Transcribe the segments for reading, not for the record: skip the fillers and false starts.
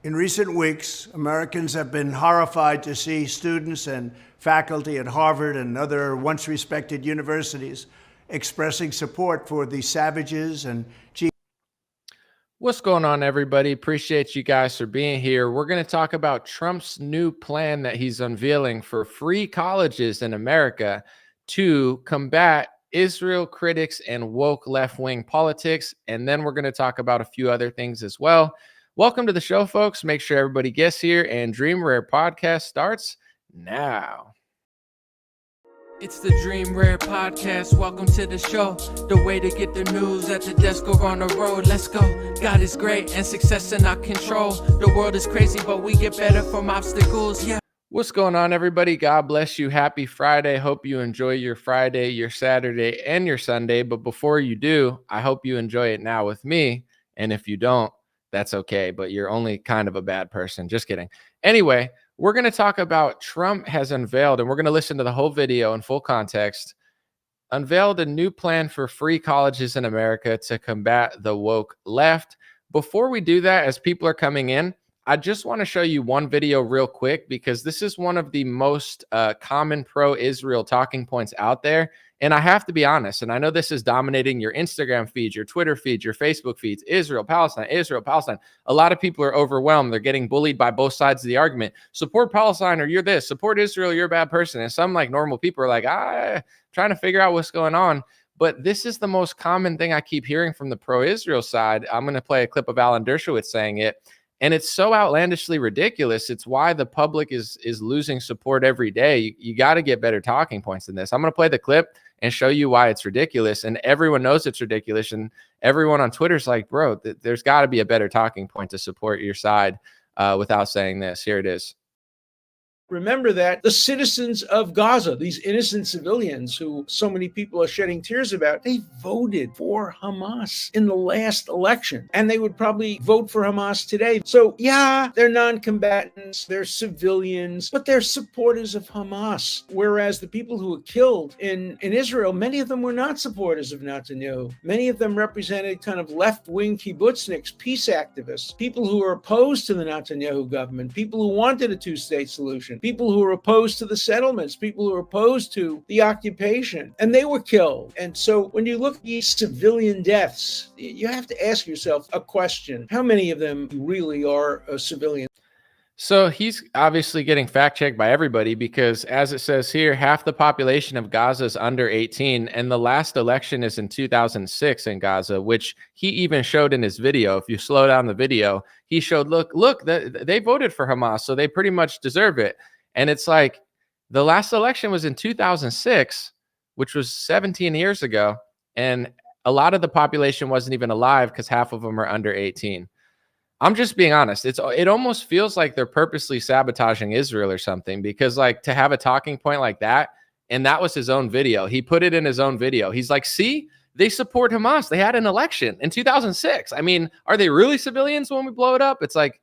In recent weeks, Americans have been horrified to see students and faculty at Harvard and other once respected universities expressing support for the savages and What's going on, everybody? Appreciate you guys for being here. We're going to talk about Trump's new plan that he's unveiling for free colleges in America to combat Israel critics and woke left-wing politics. And then we're going to talk about a few other things as well. Welcome to the show, folks. Make sure everybody gets here, and Dream Rare Podcast starts now. It's the Dream Rare Podcast. Welcome to the show. The way to get the news at the desk or on the road. Let's go. God is great and success in our control. The world is crazy, but we get better from obstacles. Yeah. What's going on, everybody? God bless you. Happy Friday. Hope you enjoy your Friday, your Saturday, and your Sunday. But before you do, I hope you enjoy it now with me. And if you don't, that's okay. But you're only kind of a bad person. Just kidding. Anyway, we're going to talk about Trump has unveiled, and we're going to listen to the whole video in full context, unveiled a new plan for free colleges in America to combat the woke left. Before we do that, as people are coming in, I just want to show you one video real quick, because this is one of the most common pro-Israel talking points out there. And I have to be honest, and I know this is dominating your Instagram feeds, your Twitter feeds, your Facebook feeds, Israel, Palestine, Israel, Palestine. A lot of people are overwhelmed. They're getting bullied by both sides of the argument. Support Palestine or you're this. Support Israel, you're a bad person. And some like normal people are like, trying to figure out what's going on. But this is the most common thing I keep hearing from the pro-Israel side. I'm going to play a clip of Alan Dershowitz saying it. And it's so outlandishly ridiculous. It's why the public is losing support every day. You got to get better talking points than this. I'm going to play the clip and show you why it's ridiculous. And everyone knows it's ridiculous. And everyone on Twitter is like, bro, there's got to be a better talking point to support your side without saying this. Here it is. Remember that the citizens of Gaza, these innocent civilians who so many people are shedding tears about, they voted for Hamas in the last election, and they would probably vote for Hamas today. So yeah, they're non-combatants, they're civilians, but they're supporters of Hamas. Whereas the people who were killed in Israel, many of them were not supporters of Netanyahu. Many of them represented kind of left-wing kibbutzniks, peace activists, people who were opposed to the Netanyahu government, people who wanted a two-state solution, people who are opposed to the settlements, people who are opposed to the occupation, and they were killed. And so when you look at these civilian deaths, you have to ask yourself a question. How many of them really are civilians? So he's obviously getting fact-checked by everybody, because as it says here, half the population of Gaza is under 18, and the last election is in 2006 in Gaza, which he even showed in his video. If you slow down the video, he showed, look, they voted for Hamas, so they pretty much deserve it. And it's like, the last election was in 2006, which was 17 years ago, and a lot of the population wasn't even alive because half of them are under 18. I'm just being honest. It almost feels like they're purposely sabotaging Israel or something, because like to have a talking point like that, and that was his own video. He put it in his own video. He's like, see, they support Hamas. They had an election in 2006. I mean, are they really civilians when we blow it up? It's like,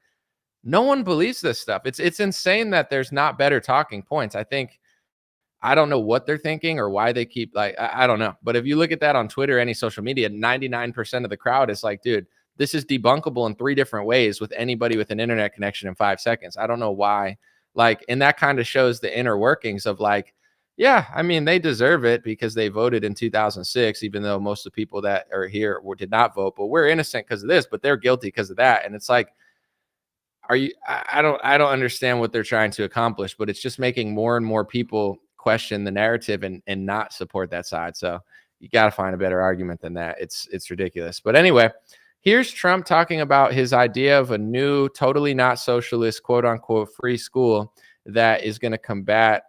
no one believes this stuff. It's insane that there's not better talking points. I don't know what they're thinking or why they keep I don't know. But if you look at that on Twitter, any social media, 99% of the crowd is like, dude, this is debunkable in 3 different ways with anybody with an internet connection in 5 seconds. I don't know why. And that kind of shows the inner workings of yeah, I mean, they deserve it because they voted in 2006, even though most of the people that are here did not vote. But we're innocent because of this, but they're guilty because of that. And it's like, I don't understand what they're trying to accomplish, but it's just making more and more people question the narrative and not support that side. So you got to find a better argument than that. It's ridiculous. But anyway, here's Trump talking about his idea of a new, totally not socialist, quote unquote, free school that is going to combat,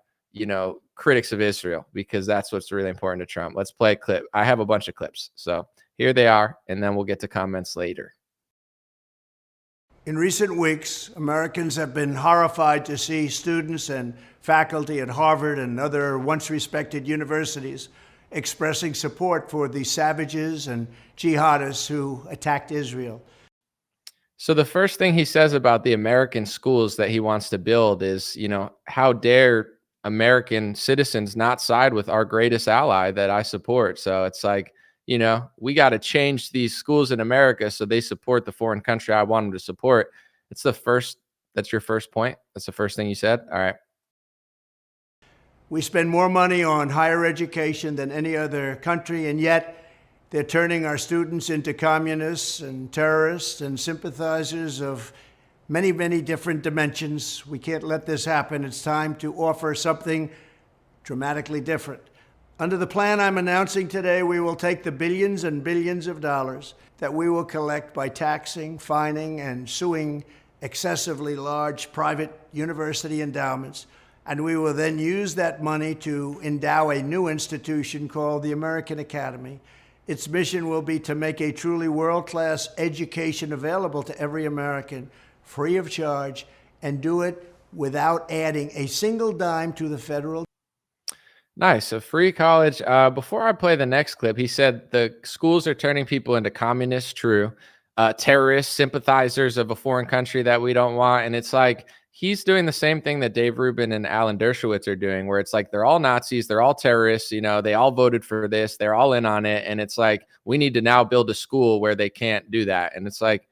critics of Israel, because that's what's really important to Trump. Let's play a clip. I have a bunch of clips. So here they are, and then we'll get to comments later. In recent weeks, Americans have been horrified to see students and faculty at Harvard and other once respected universities expressing support for the savages and jihadists who attacked Israel. So the first thing he says about the American schools that he wants to build is, how dare American citizens not side with our greatest ally that I support? So it's like, we got to change these schools in America so they support the foreign country I want them to support. That's your first point. That's the first thing you said. All right. We spend more money on higher education than any other country, and yet they're turning our students into communists and terrorists and sympathizers of many, many different dimensions. We can't let this happen. It's time to offer something dramatically different. Under the plan I'm announcing today, we will take the billions and billions of dollars that we will collect by taxing, fining, and suing excessively large private university endowments, and we will then use that money to endow a new institution called the American Academy. Its mission will be to make a truly world-class education available to every American, free of charge, and do it without adding a single dime to the federal. Nice. A free college. Before I play the next clip, he said the schools are turning people into communists. True. Terrorists, sympathizers of a foreign country that we don't want. And it's like he's doing the same thing that Dave Rubin and Alan Dershowitz are doing, where it's like they're all Nazis, they're all terrorists, you know, they all voted for this, they're all in on it. And it's like we need to now build a school where they can't do that. And it's like,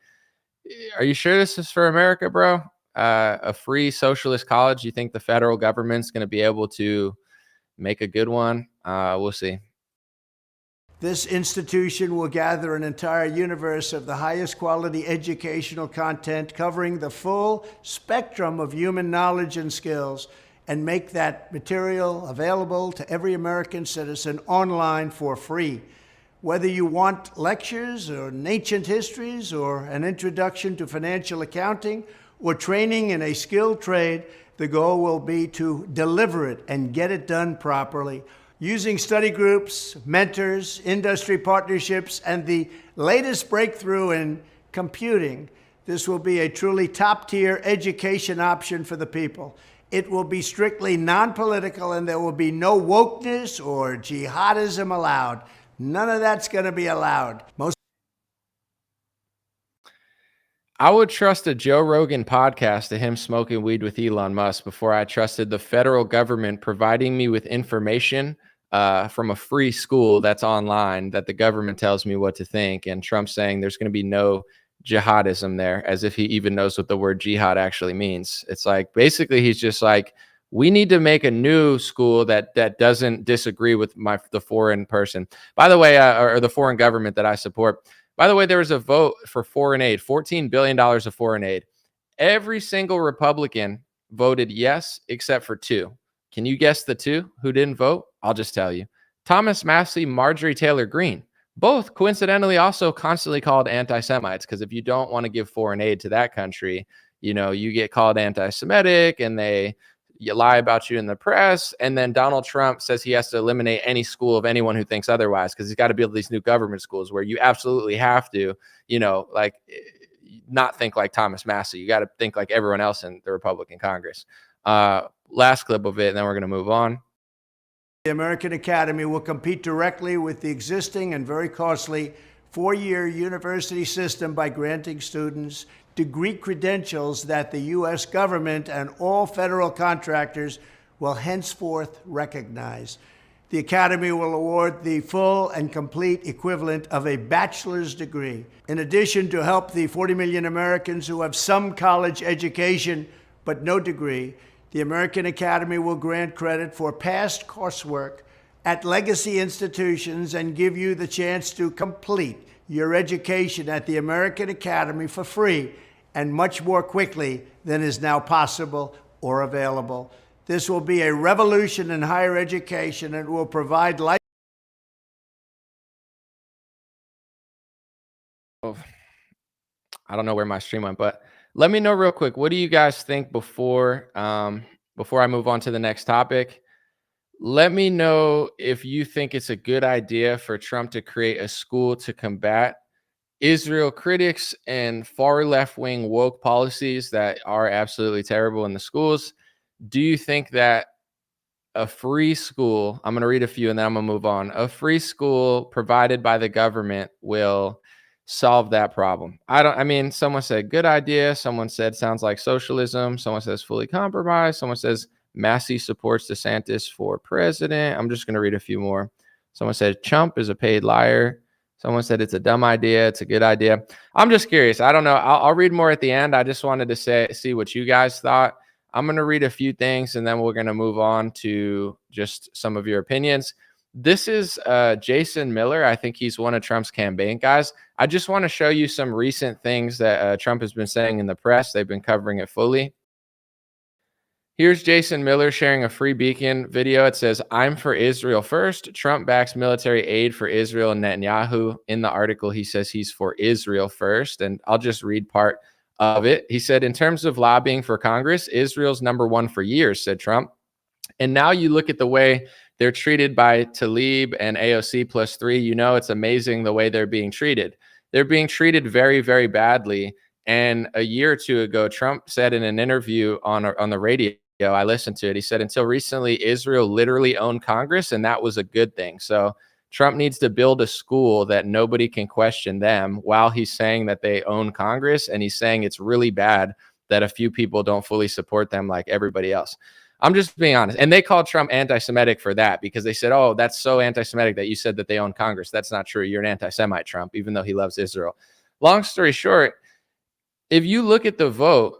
are you sure this is for America, bro? A free socialist college? You think the federal government's going to be able to make a good one? We'll see. This institution will gather an entire universe of the highest quality educational content covering the full spectrum of human knowledge and skills, and make that material available to every American citizen online for free. Whether you want lectures or ancient histories or an introduction to financial accounting or training in a skilled trade, the goal will be to deliver it and get it done properly. Using study groups, mentors, industry partnerships, and the latest breakthrough in computing, this will be a truly top-tier education option for the people. It will be strictly non-political, and there will be no wokeness or jihadism allowed. None of that's going to be allowed. I would trust a Joe Rogan podcast to him smoking weed with Elon Musk before I trusted the federal government providing me with information from a free school that's online that the government tells me what to think. And Trump saying there's going to be no jihadism there, as if he even knows what the word jihad actually means. It's like basically he's just like, we need to make a new school that doesn't disagree with the foreign person. By the way, or the foreign government that I support. By the way, there was a vote for foreign aid, $14 billion of foreign aid. Every single Republican voted yes, except for two. Can you guess the two who didn't vote? I'll just tell you. Thomas Massie, Marjorie Taylor Greene. Both coincidentally also constantly called anti-Semites, because if you don't want to give foreign aid to that country, you know, you get called anti-Semitic and you lie about you in the press. And then Donald Trump says he has to eliminate any school of anyone who thinks otherwise, because he's got to build these new government schools where you absolutely have to, you know, like not think like Thomas Massie. You got to think like everyone else in the Republican Congress. Last clip of it, and then we're going to move on. The American Academy will compete directly with the existing and very costly four-year university system by granting students degree credentials that the U.S. government and all federal contractors will henceforth recognize. The Academy will award the full and complete equivalent of a bachelor's degree. In addition, to help the 40 million Americans who have some college education but no degree, the American Academy will grant credit for past coursework at legacy institutions and give you the chance to complete your education at the American Academy for free and much more quickly than is now possible or available. This will be a revolution in higher education and will provide life. I don't know where my stream went, but let me know real quick. What do you guys think before I move on to the next topic? Let me know if you think it's a good idea for Trump to create a school to combat Israel critics and far left-wing woke policies that are absolutely terrible in the schools. Do you think that a free school, I'm going to read a few and then I'm going to move on, a free school provided by the government will solve that problem? I mean, someone said good idea. Someone said sounds like socialism. Someone says fully compromised. Someone says Massie supports DeSantis for president. I'm just going to read a few more. Someone said Trump is a paid liar. Someone said it's a dumb idea. It's a good idea. I'm just curious. I don't know. I'll read more at the end. I just wanted to see what you guys thought. I'm going to read a few things and then we're going to move on to just some of your opinions. This is Jason Miller. I think he's one of Trump's campaign guys. I just want to show you some recent things that Trump has been saying in the press. They've been covering it fully. Here's Jason Miller sharing a Free Beacon video. It says, "I'm for Israel first. Trump backs military aid for Israel and Netanyahu." In the article, he says he's for Israel first. And I'll just read part of it. He said, "In terms of lobbying for Congress, Israel's #1 for years," said Trump. And now you look at the way they're treated by Tlaib and AOC +3. You know, it's amazing the way they're being treated. They're being treated very, very badly. And a year or two ago, Trump said in an interview on the radio, I listened to it. He said, until recently, Israel literally owned Congress, and that was a good thing. So Trump needs to build a school that nobody can question them while he's saying that they own Congress. And he's saying it's really bad that a few people don't fully support them like everybody else. I'm just being honest. And they called Trump anti-Semitic for that because they said, oh, that's so anti-Semitic that you said that they own Congress. That's not true. You're an anti-Semite, Trump, even though he loves Israel. Long story short, if you look at the vote,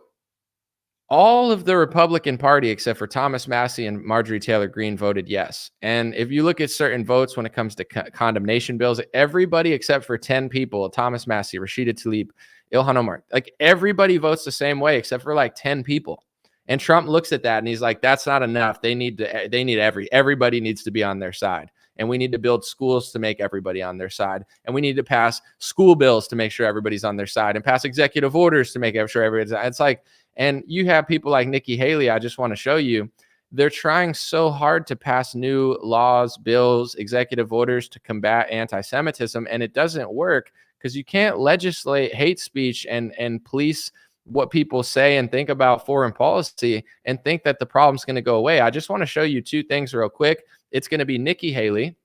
all of the Republican Party, except for Thomas Massie and Marjorie Taylor Greene, voted yes. And if you look at certain votes when it comes to condemnation bills, everybody except for 10 people, Thomas Massie, Rashida Tlaib, Ilhan Omar, like everybody votes the same way except for like 10 people. And Trump looks at that and he's like, that's not enough. Everybody needs to be on their side. And we need to build schools to make everybody on their side. And we need to pass school bills to make sure everybody's on their side and pass executive orders to make sure everybody's. It's like, and you have people like Nikki Haley. I just want to show you, they're trying so hard to pass new laws, bills, executive orders to combat anti-Semitism. And it doesn't work because you can't legislate hate speech and police what people say and think about foreign policy and think that the problem's going to go away. I just want to show you two things real quick. It's going to be Nikki Haley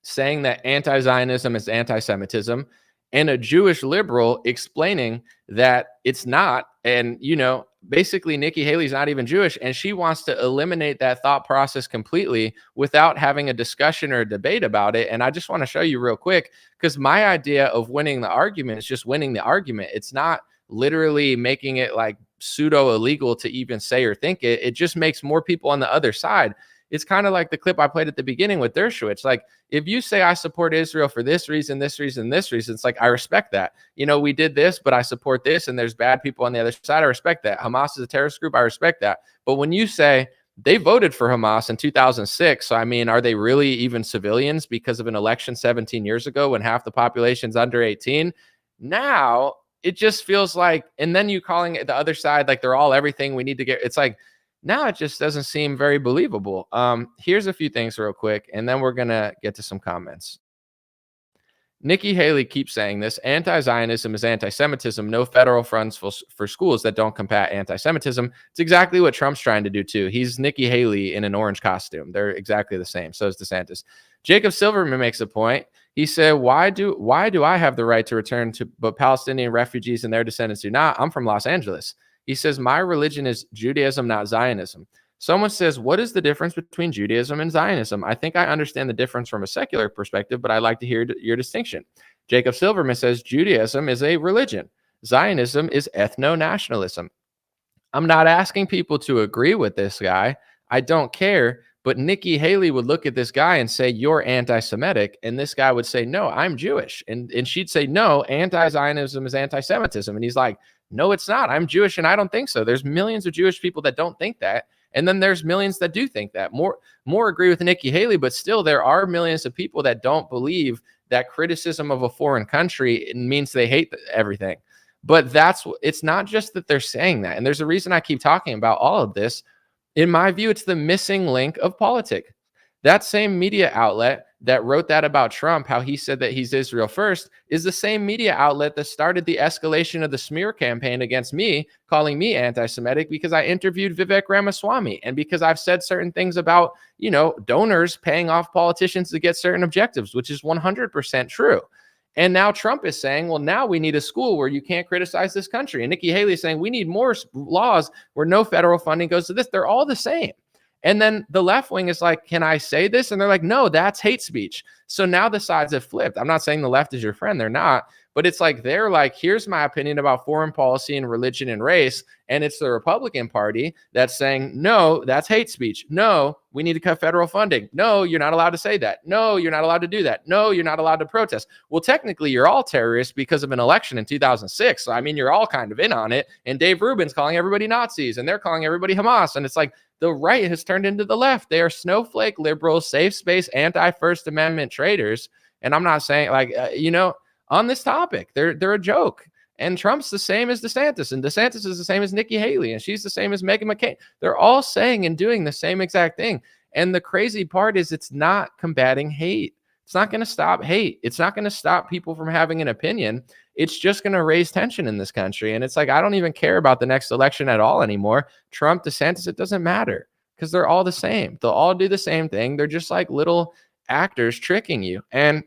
saying that anti-Zionism is anti-Semitism and a Jewish liberal explaining that it's not. And, you know, basically Nikki Haley's not even Jewish and she wants to eliminate that thought process completely without having a discussion or a debate about it. And I just want to show you real quick, because my idea of winning the argument is just winning the argument. It's not literally making it like pseudo illegal to even say or think it. It just makes more people on the other side. It's kind of like the clip I played at the beginning with Dershowitz. Like, if you say I support Israel for this reason, this reason, this reason, it's like, I respect that. You know, we did this, but I support this, and there's bad people on the other side. I respect that. Hamas is a terrorist group. I respect that. But when you say they voted for Hamas in 2006, so I mean, are they really even civilians because of an election 17 years ago when half the population's under 18? Now it just feels like, and then you calling it the other side like they're all everything we need to get. It's like, now it just doesn't seem very believable. Here's a few things real quick, and then we're going to get to some comments. Nikki Haley keeps saying this: anti-Zionism is anti-Semitism. No federal funds for schools that don't combat anti-Semitism. It's exactly what Trump's trying to do too. He's Nikki Haley in an orange costume. They're exactly the same. So is DeSantis. Jacob Silverman makes a point. He said, why do I have the right to return to, but Palestinian refugees and their descendants do not? I'm from Los Angeles. He says, my religion is Judaism, not Zionism. Someone says, what is the difference between Judaism and Zionism? I think I understand the difference from a secular perspective, but I'd like to hear your distinction. Jacob Silverman says, Judaism is a religion. Zionism is ethno-nationalism. I'm not asking people to agree with this guy. I don't care. But Nikki Haley would look at this guy and say, you're anti-Semitic. And this guy would say, no, I'm Jewish. And she'd say, no, anti-Zionism is anti-Semitism. And he's like, no, it's not. I'm Jewish and I don't think so. There's millions of Jewish people that don't think that. And then there's millions that do think that. More agree with Nikki Haley, but still there are millions of people that don't believe that criticism of a foreign country means they hate everything. But it's not just that they're saying that. And there's a reason I keep talking about all of this. In my view, it's the missing link of politics. That same media outlet that wrote that about Trump, how he said that he's Israel first, is the same media outlet that started the escalation of the smear campaign against me, calling me anti-Semitic because I interviewed Vivek Ramaswamy and because I've said certain things about, you know, donors paying off politicians to get certain objectives, which is 100% true. And now Trump is saying, well, now we need a school where you can't criticize this country. And Nikki Haley is saying we need more laws where no federal funding goes to this. They're all the same. And then the left wing is like, can I say this? And they're like, no, that's hate speech. So now the sides have flipped. I'm not saying the left is your friend. They're not. But it's like, they're like, here's my opinion about foreign policy and religion and race. And it's the Republican Party that's saying, no, that's hate speech. No, we need to cut federal funding. No, you're not allowed to say that. No, you're not allowed to do that. No, you're not allowed to protest. Well, technically, you're all terrorists because of an election in 2006. So, I mean, you're all kind of in on it. And Dave Rubin's calling everybody Nazis, and they're calling everybody Hamas. And it's like, the right has turned into the left. They are snowflake liberals, safe space, anti-First Amendment traitors. And I'm not saying on this topic, they're a joke. And Trump's the same as DeSantis, and DeSantis is the same as Nikki Haley, and she's the same as Meghan McCain. They're all saying and doing the same exact thing. And the crazy part is it's not combating hate. It's not going to stop hate. It's not going to stop people from having an opinion. It's just going to raise tension in this country. And it's like, I don't even care about the next election at all anymore. Trump, DeSantis, it doesn't matter because they're all the same. They'll all do the same thing. They're just like little actors tricking you. And,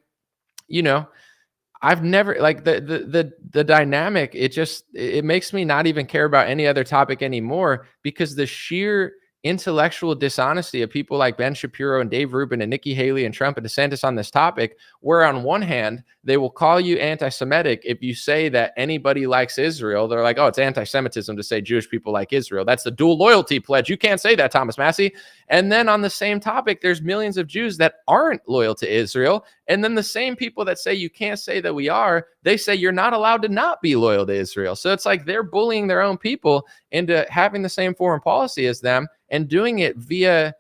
I've never like the dynamic. It makes me not even care about any other topic anymore because the sheer intellectual dishonesty of people like Ben Shapiro and Dave Rubin and Nikki Haley and Trump and DeSantis on this topic, where on one hand, they will call you anti-Semitic if you say that anybody likes Israel. They're like, oh, it's anti-Semitism to say Jewish people like Israel. That's the dual loyalty pledge. You can't say that, Thomas Massey. And then on the same topic, there's millions of Jews that aren't loyal to Israel. And then the same people that say you can't say that we are, they say you're not allowed to not be loyal to Israel. So it's like they're bullying their own people into having the same foreign policy as them and doing it via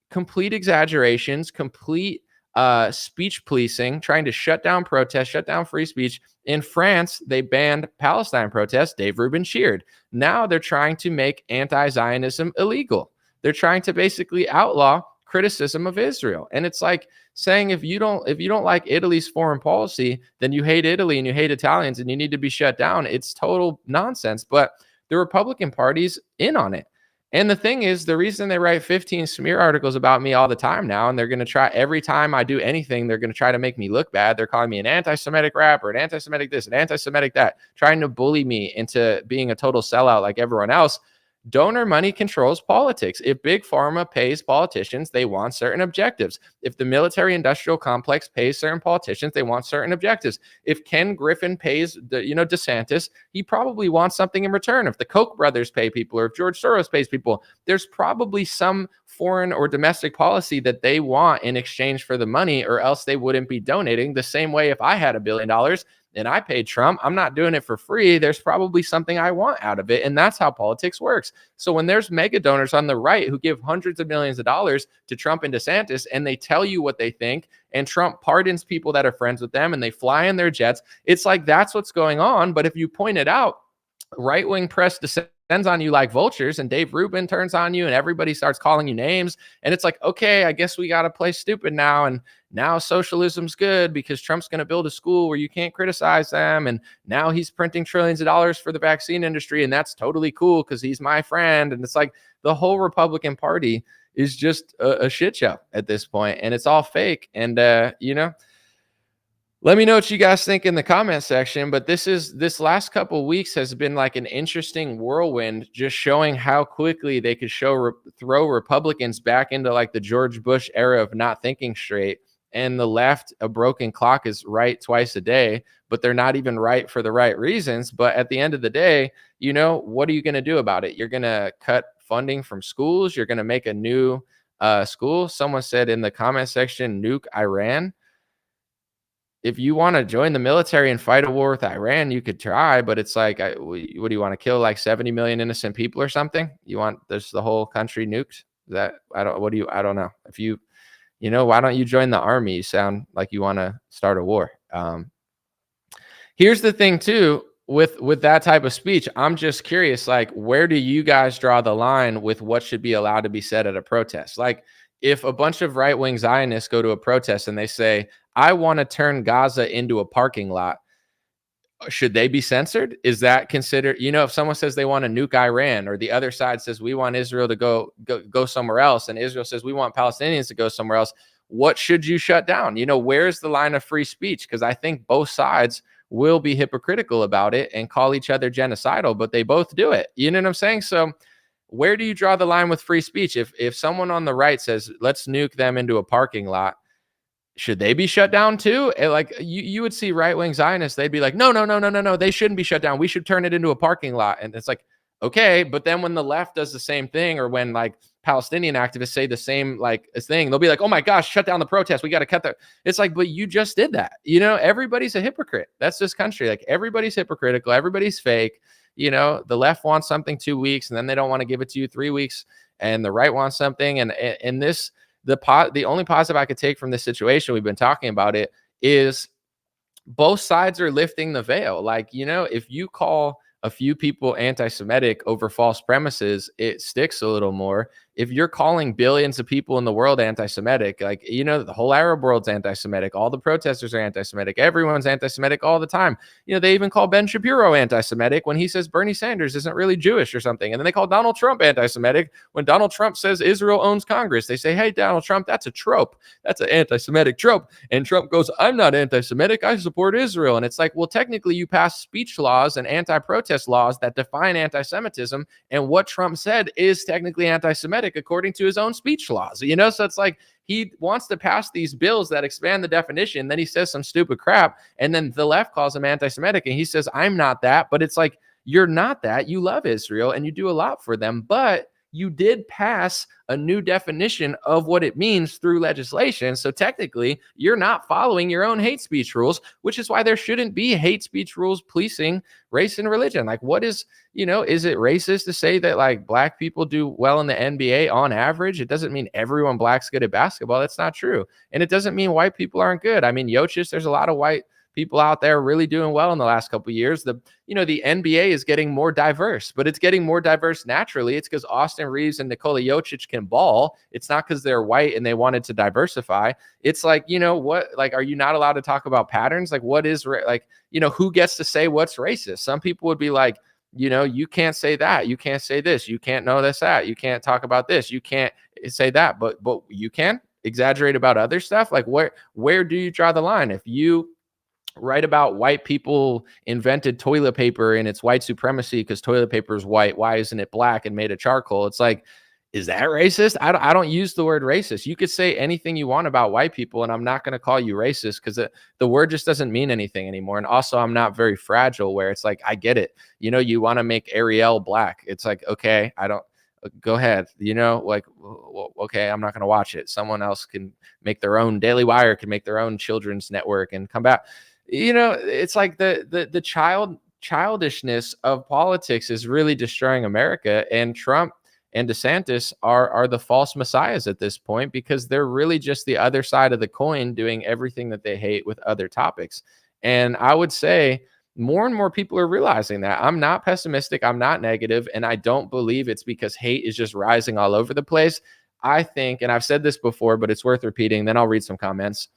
complete exaggerations, complete speech policing, trying to shut down protests, shut down free speech. In France, they banned Palestine protests. Dave Rubin cheered. Now they're trying to make anti-Zionism illegal. They're trying to basically outlaw criticism of Israel. And it's like saying if you don't like Italy's foreign policy, then you hate Italy and you hate Italians and you need to be shut down. It's total nonsense. But the Republican Party's in on it. And the thing is, the reason they write 15 smear articles about me all the time now, and they're going to try every time I do anything, they're going to try to make me look bad. They're calling me an anti-Semitic rapper, an anti-Semitic this, an anti-Semitic that, trying to bully me into being a total sellout like everyone else. Donor money controls politics. If Big Pharma pays politicians, they want certain objectives. If the military-industrial complex pays certain politicians, they want certain objectives. If Ken Griffin pays DeSantis, he probably wants something in return. If the Koch brothers pay people, or if George Soros pays people, there's probably some foreign or domestic policy that they want in exchange for the money, or else they wouldn't be donating. The same way if I had $1 billion and I paid Trump, I'm not doing it for free. There's probably something I want out of it. And that's how politics works. So when there's mega donors on the right who give hundreds of millions of dollars to Trump and DeSantis, and they tell you what they think, and Trump pardons people that are friends with them, and they fly in their jets, it's like that's what's going on. But if you point it out, right-wing press descends on you like vultures, and Dave Rubin turns on you, and everybody starts calling you names. And it's like, okay, I guess we got to play stupid now. And now socialism's good because Trump's going to build a school where you can't criticize them. And now he's printing trillions of dollars for the vaccine industry. And that's totally cool because he's my friend. And it's like the whole Republican Party is just a shit show at this point, and it's all fake. And, let me know what you guys think in the comment section. But this last couple of weeks has been like an interesting whirlwind, just showing how quickly they could throw Republicans back into like the George Bush era of not thinking straight. And the left, a broken clock, is right twice a day, but they're not even right for the right reasons. But at the end of the day, what are you going to do about it? You're going to cut funding from schools. You're going to make a new school. Someone said in the comment section, nuke Iran. If you want to join the military and fight a war with Iran, you could try, but it's like, what do you want to kill like 70 million innocent people or something? You want the whole country nuked? I don't know. If why don't you join the army? You sound like you want to start a war. Here's the thing too, with that type of speech, I'm just curious, like, where do you guys draw the line with what should be allowed to be said at a protest? Like, if a bunch of right-wing Zionists go to a protest and they say, I want to turn Gaza into a parking lot, should they be censored? Is that considered, if someone says they want to nuke Iran, or the other side says we want Israel to go somewhere else, and Israel says we want Palestinians to go somewhere else, what should you shut down? Where's the line of free speech? Because I think both sides will be hypocritical about it and call each other genocidal, but they both do it. You know what I'm saying? So where do you draw the line with free speech? If someone on the right says, let's nuke them into a parking lot, should they be shut down too? And like you would see right-wing Zionists, they'd be like, no, no, no, no, no, no, they shouldn't be shut down. We should turn it into a parking lot. And it's like, okay, but then when the left does the same thing, or when like Palestinian activists say the same like thing, they'll be like, oh my gosh, shut down the protest. We got to cut the. It's like, but you just did that. Everybody's a hypocrite. That's this country. Like everybody's hypocritical. Everybody's fake. The left wants something 2 weeks, and then they don't want to give it to you 3 weeks, and the right wants something. And this. The only positive I could take from this situation, we've been talking about it, is both sides are lifting the veil. Like, if you call a few people anti-Semitic over false premises, it sticks a little more. If you're calling billions of people in the world anti-Semitic, like, the whole Arab world's anti-Semitic, all the protesters are anti-Semitic, everyone's anti-Semitic all the time. They even call Ben Shapiro anti-Semitic when he says Bernie Sanders isn't really Jewish or something. And then they call Donald Trump anti-Semitic when Donald Trump says Israel owns Congress. They say, hey, Donald Trump, that's a trope. That's an anti-Semitic trope. And Trump goes, I'm not anti-Semitic. I support Israel. And it's like, well, technically you pass speech laws and anti-protest laws that define anti-Semitism. And what Trump said is technically anti-Semitic according to his own speech laws. So it's like he wants to pass these bills that expand the definition. Then he says some stupid crap. And then the left calls him anti-Semitic. And he says, I'm not that. But it's like, you're not that. You love Israel and you do a lot for them. But you did pass a new definition of what it means through legislation. So technically, you're not following your own hate speech rules, which is why there shouldn't be hate speech rules policing race and religion. Like, what is it racist to say that like black people do well in the NBA on average? It doesn't mean everyone black's good at basketball. That's not true. And it doesn't mean white people aren't good. I mean, Jokic, there's a lot of white people out there really doing well in the last couple of years. The NBA is getting more diverse, but it's getting more diverse naturally. It's because Austin Reeves and Nikola Jokic can ball. It's not because they're white and they wanted to diversify. It's like, what, like, are you not allowed to talk about patterns? Like, what is who gets to say what's racist? Some people would be like, you can't say that. You can't say this. You can't know this, that. You can't talk about this. You can't say that, but you can exaggerate about other stuff. Like, where do you draw the line? If you write about white people invented toilet paper and it's white supremacy because toilet paper is white, why isn't it black and made of charcoal? It's like, is that racist? I don't use the word racist. You could say anything you want about white people and I'm not going to call you racist because the word just doesn't mean anything anymore. And also, I'm not very fragile where it's like, I get it. You want to make Ariel black. It's like, okay, I don't. Go ahead, okay, I'm not going to watch it. Someone else can make their own. Daily Wire can make their own children's network and come back. It's like the childishness of politics is really destroying America, and Trump and DeSantis are the false messiahs at this point because they're really just the other side of the coin doing everything that they hate with other topics. And I would say more and more people are realizing that. I'm not pessimistic. I'm not negative. And I don't believe it's because hate is just rising all over the place. I think, and I've said this before, but it's worth repeating, then I'll read some comments.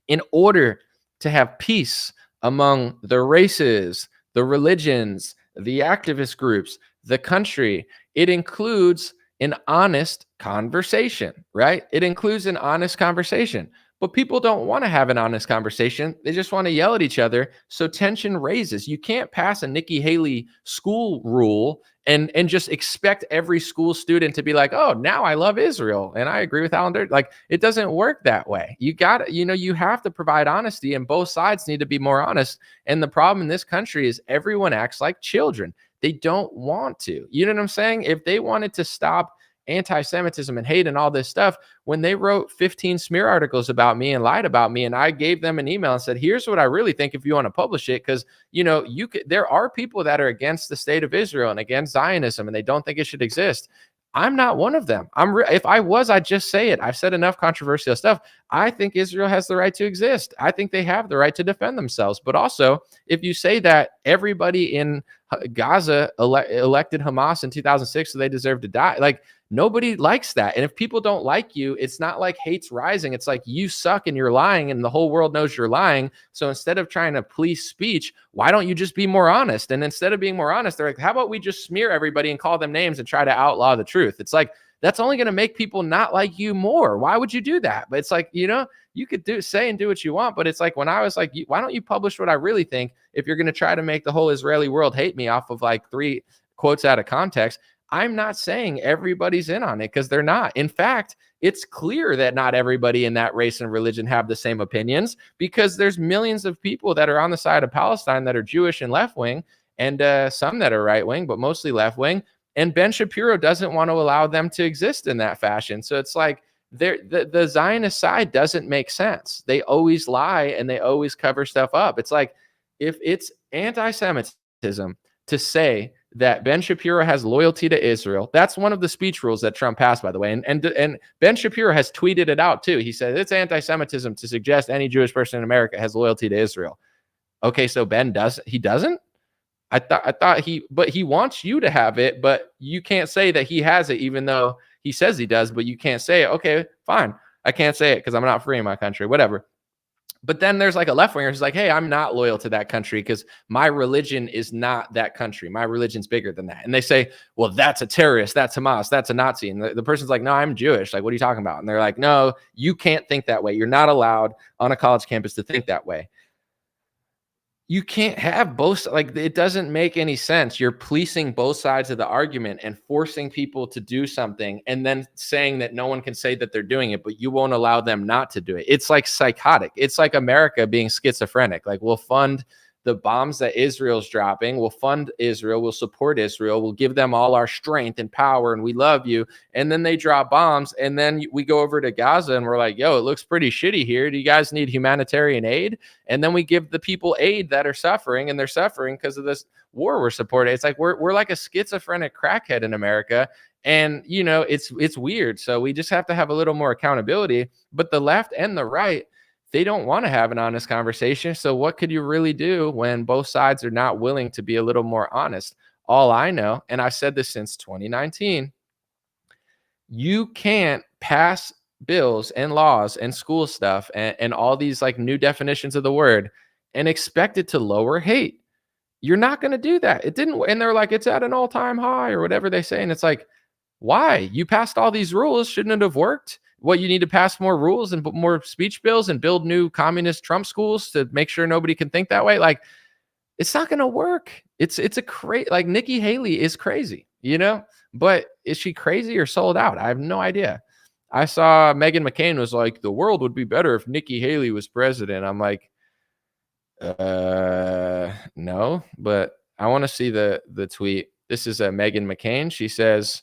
In order to have peace among the races, the religions, the activist groups, the country, it includes an honest conversation, right? It includes an honest conversation. But people don't want to have an honest conversation. They just want to yell at each other. So tension raises. You can't pass a Nikki Haley school rule and just expect every school student to be like, oh, now I love Israel. And I agree with Alan Durden. Like, it doesn't work that way. You have to provide honesty, and both sides need to be more honest. And the problem in this country is everyone acts like children. They don't want to. You know what I'm saying? If they wanted to stop anti-Semitism and hate and all this stuff, when they wrote 15 smear articles about me and lied about me, and I gave them an email and said, here's what I really think if you want to publish it, because there are people that are against the state of Israel and against Zionism and they don't think it should exist. I'm not one of them. If I was, I'd just say it. I've said enough controversial stuff. I think Israel has the right to exist. I think they have the right to defend themselves. But also, if you say that everybody in Gaza elected Hamas in 2006, so they deserve to die, like, nobody likes that. And if people don't like you, it's not like hate's rising. It's like you suck and you're lying and the whole world knows you're lying. So instead of trying to police speech, why don't you just be more honest? And instead of being more honest, they're like, how about we just smear everybody and call them names and try to outlaw the truth? It's like, that's only going to make people not like you more. Why would you do that? But it's like, you could say and do what you want. But it's like, when I was like, why don't you publish what I really think if you're going to try to make the whole Israeli world hate me off of like 3 quotes out of context? I'm not saying everybody's in on it, because they're not. In fact, it's clear that not everybody in that race and religion have the same opinions, because there's millions of people that are on the side of Palestine that are Jewish and left wing, and some that are right wing, but mostly left wing. And Ben Shapiro doesn't want to allow them to exist in that fashion. So it's like the Zionist side doesn't make sense. They always lie and they always cover stuff up. It's like, if it's anti-Semitism to say that Ben Shapiro has loyalty to Israel. That's one of the speech rules that Trump passed, by the way. And Ben Shapiro has tweeted it out too. He said it's anti-Semitism to suggest any Jewish person in America has loyalty to Israel. Okay, so Ben doesn't? I thought but he wants you to have it, but you can't say that he has it, even though he says he does, but you can't say it. Okay, fine. I can't say it because I'm not free in my country, whatever. But then there's like a left winger who's like, hey, I'm not loyal to that country because my religion is not that country. My religion's bigger than that. And they say, well, that's a terrorist. That's Hamas. That's a Nazi. And the person's like, no, I'm Jewish. Like, what are you talking about? And they're like, no, you can't think that way. You're not allowed on a college campus to think that way. You can't have both. Like, it doesn't make any sense. You're policing both sides of the argument and forcing people to do something and then saying that no one can say that they're doing it, but you won't allow them not to do it. It's like psychotic. It's like America being schizophrenic. Like, we'll fund the bombs that Israel's dropping. We'll fund Israel. We'll support Israel. We'll give them all our strength and power, and we love you. And then they drop bombs, and then we go over to Gaza, and we're like, yo, it looks pretty shitty here. Do you guys need humanitarian aid? And then we give the people aid that are suffering, and they're suffering because of this war we're supporting. It's like we're like a schizophrenic crackhead in America. And, you know, it's weird. So we just have to have a little more accountability. But the left and the right, they don't want to have an honest conversation. So what could you really do when both sides are not willing to be a little more honest? All I know, and I've said this since 2019, you can't pass bills and laws and school stuff and all these like new definitions of the word and expect it to lower hate. You're not going to do that. It didn't. And they're like, it's at an all-time high or whatever they say. And it's like, why? You passed all these rules. Shouldn't it have worked? What, you need to pass more rules and put more speech bills and build new communist Trump schools to make sure nobody can think that way? Like, it's not going to work. It's a crazy, like, Nikki Haley is crazy, you know, but is she crazy or sold out? I have no idea. I saw Meghan McCain was like, the world would be better if Nikki Haley was president. I'm like, no, but I want to see the tweet. This is Meghan McCain. She says,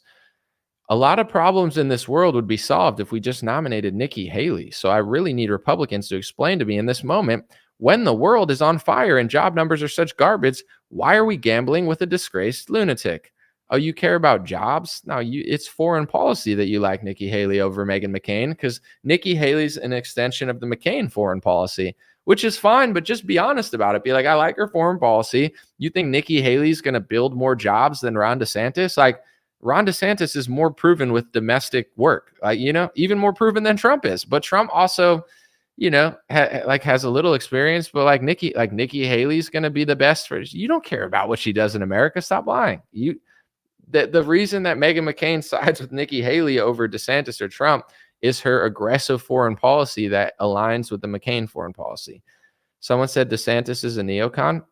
a lot of problems in this world would be solved if we just nominated Nikki Haley. So I really need Republicans to explain to me in this moment, when the world is on fire and job numbers are such garbage, why are we gambling with a disgraced lunatic? Oh, you care about jobs? No, it's foreign policy that you like Nikki Haley over Meghan McCain, because Nikki Haley's an extension of the McCain foreign policy, which is fine, but just be honest about it. Be like, I like her foreign policy. You think Nikki Haley's going to build more jobs than Ron DeSantis? Like, Ron DeSantis is more proven with domestic work, you know, even more proven than Trump is. But Trump also, you know, has a little experience. But like Nikki Haley's going to be the best for. You don't care about what she does in America. Stop lying. The reason that Meghan McCain sides with Nikki Haley over DeSantis or Trump is her aggressive foreign policy that aligns with the McCain foreign policy. Someone said DeSantis is a neocon.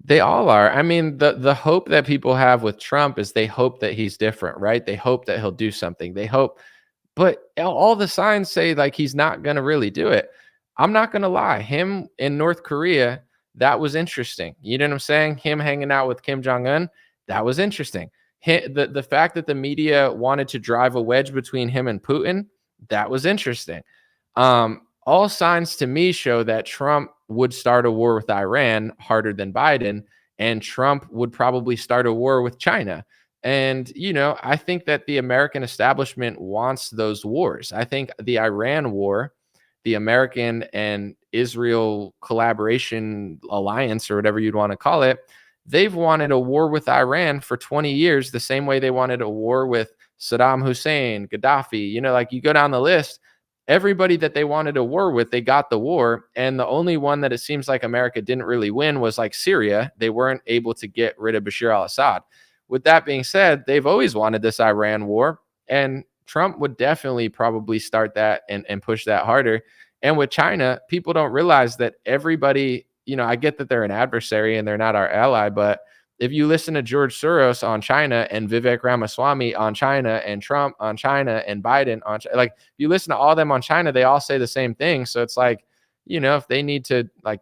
They all are. I mean, the hope that people have with Trump is they hope that he's different, right? They hope that he'll do something. They hope, but all the signs say like he's not going to really do it. I'm not going to lie. Him in North Korea, that was interesting. You know what I'm saying? Him hanging out with Kim Jong-un, that was interesting. The fact that the media wanted to drive a wedge between him and Putin, that was interesting. All signs to me show that Trump would start a war with Iran harder than Biden, and Trump would probably start a war with China. And, you know, I think that the American establishment wants those wars. I think the Iran war, the American and Israel collaboration alliance, or whatever you'd want to call it, they've wanted a war with Iran for 20 years, the same way they wanted a war with Saddam Hussein, Gaddafi. You know, like, you go down the list, everybody that they wanted a war with, they got the war. And the only one that it seems like America didn't really win was like Syria. They weren't able to get rid of Bashar al-Assad. With that being said, they've always wanted this Iran war, and Trump would definitely probably start that and push that harder. And with China, people don't realize that everybody, you know, I get that they're an adversary and they're not our ally, but if you listen to George Soros on China and Vivek Ramaswamy on China and Trump on China and Biden on China, like if you listen to all of them on China, they all say the same thing. So it's like, if they need to, like,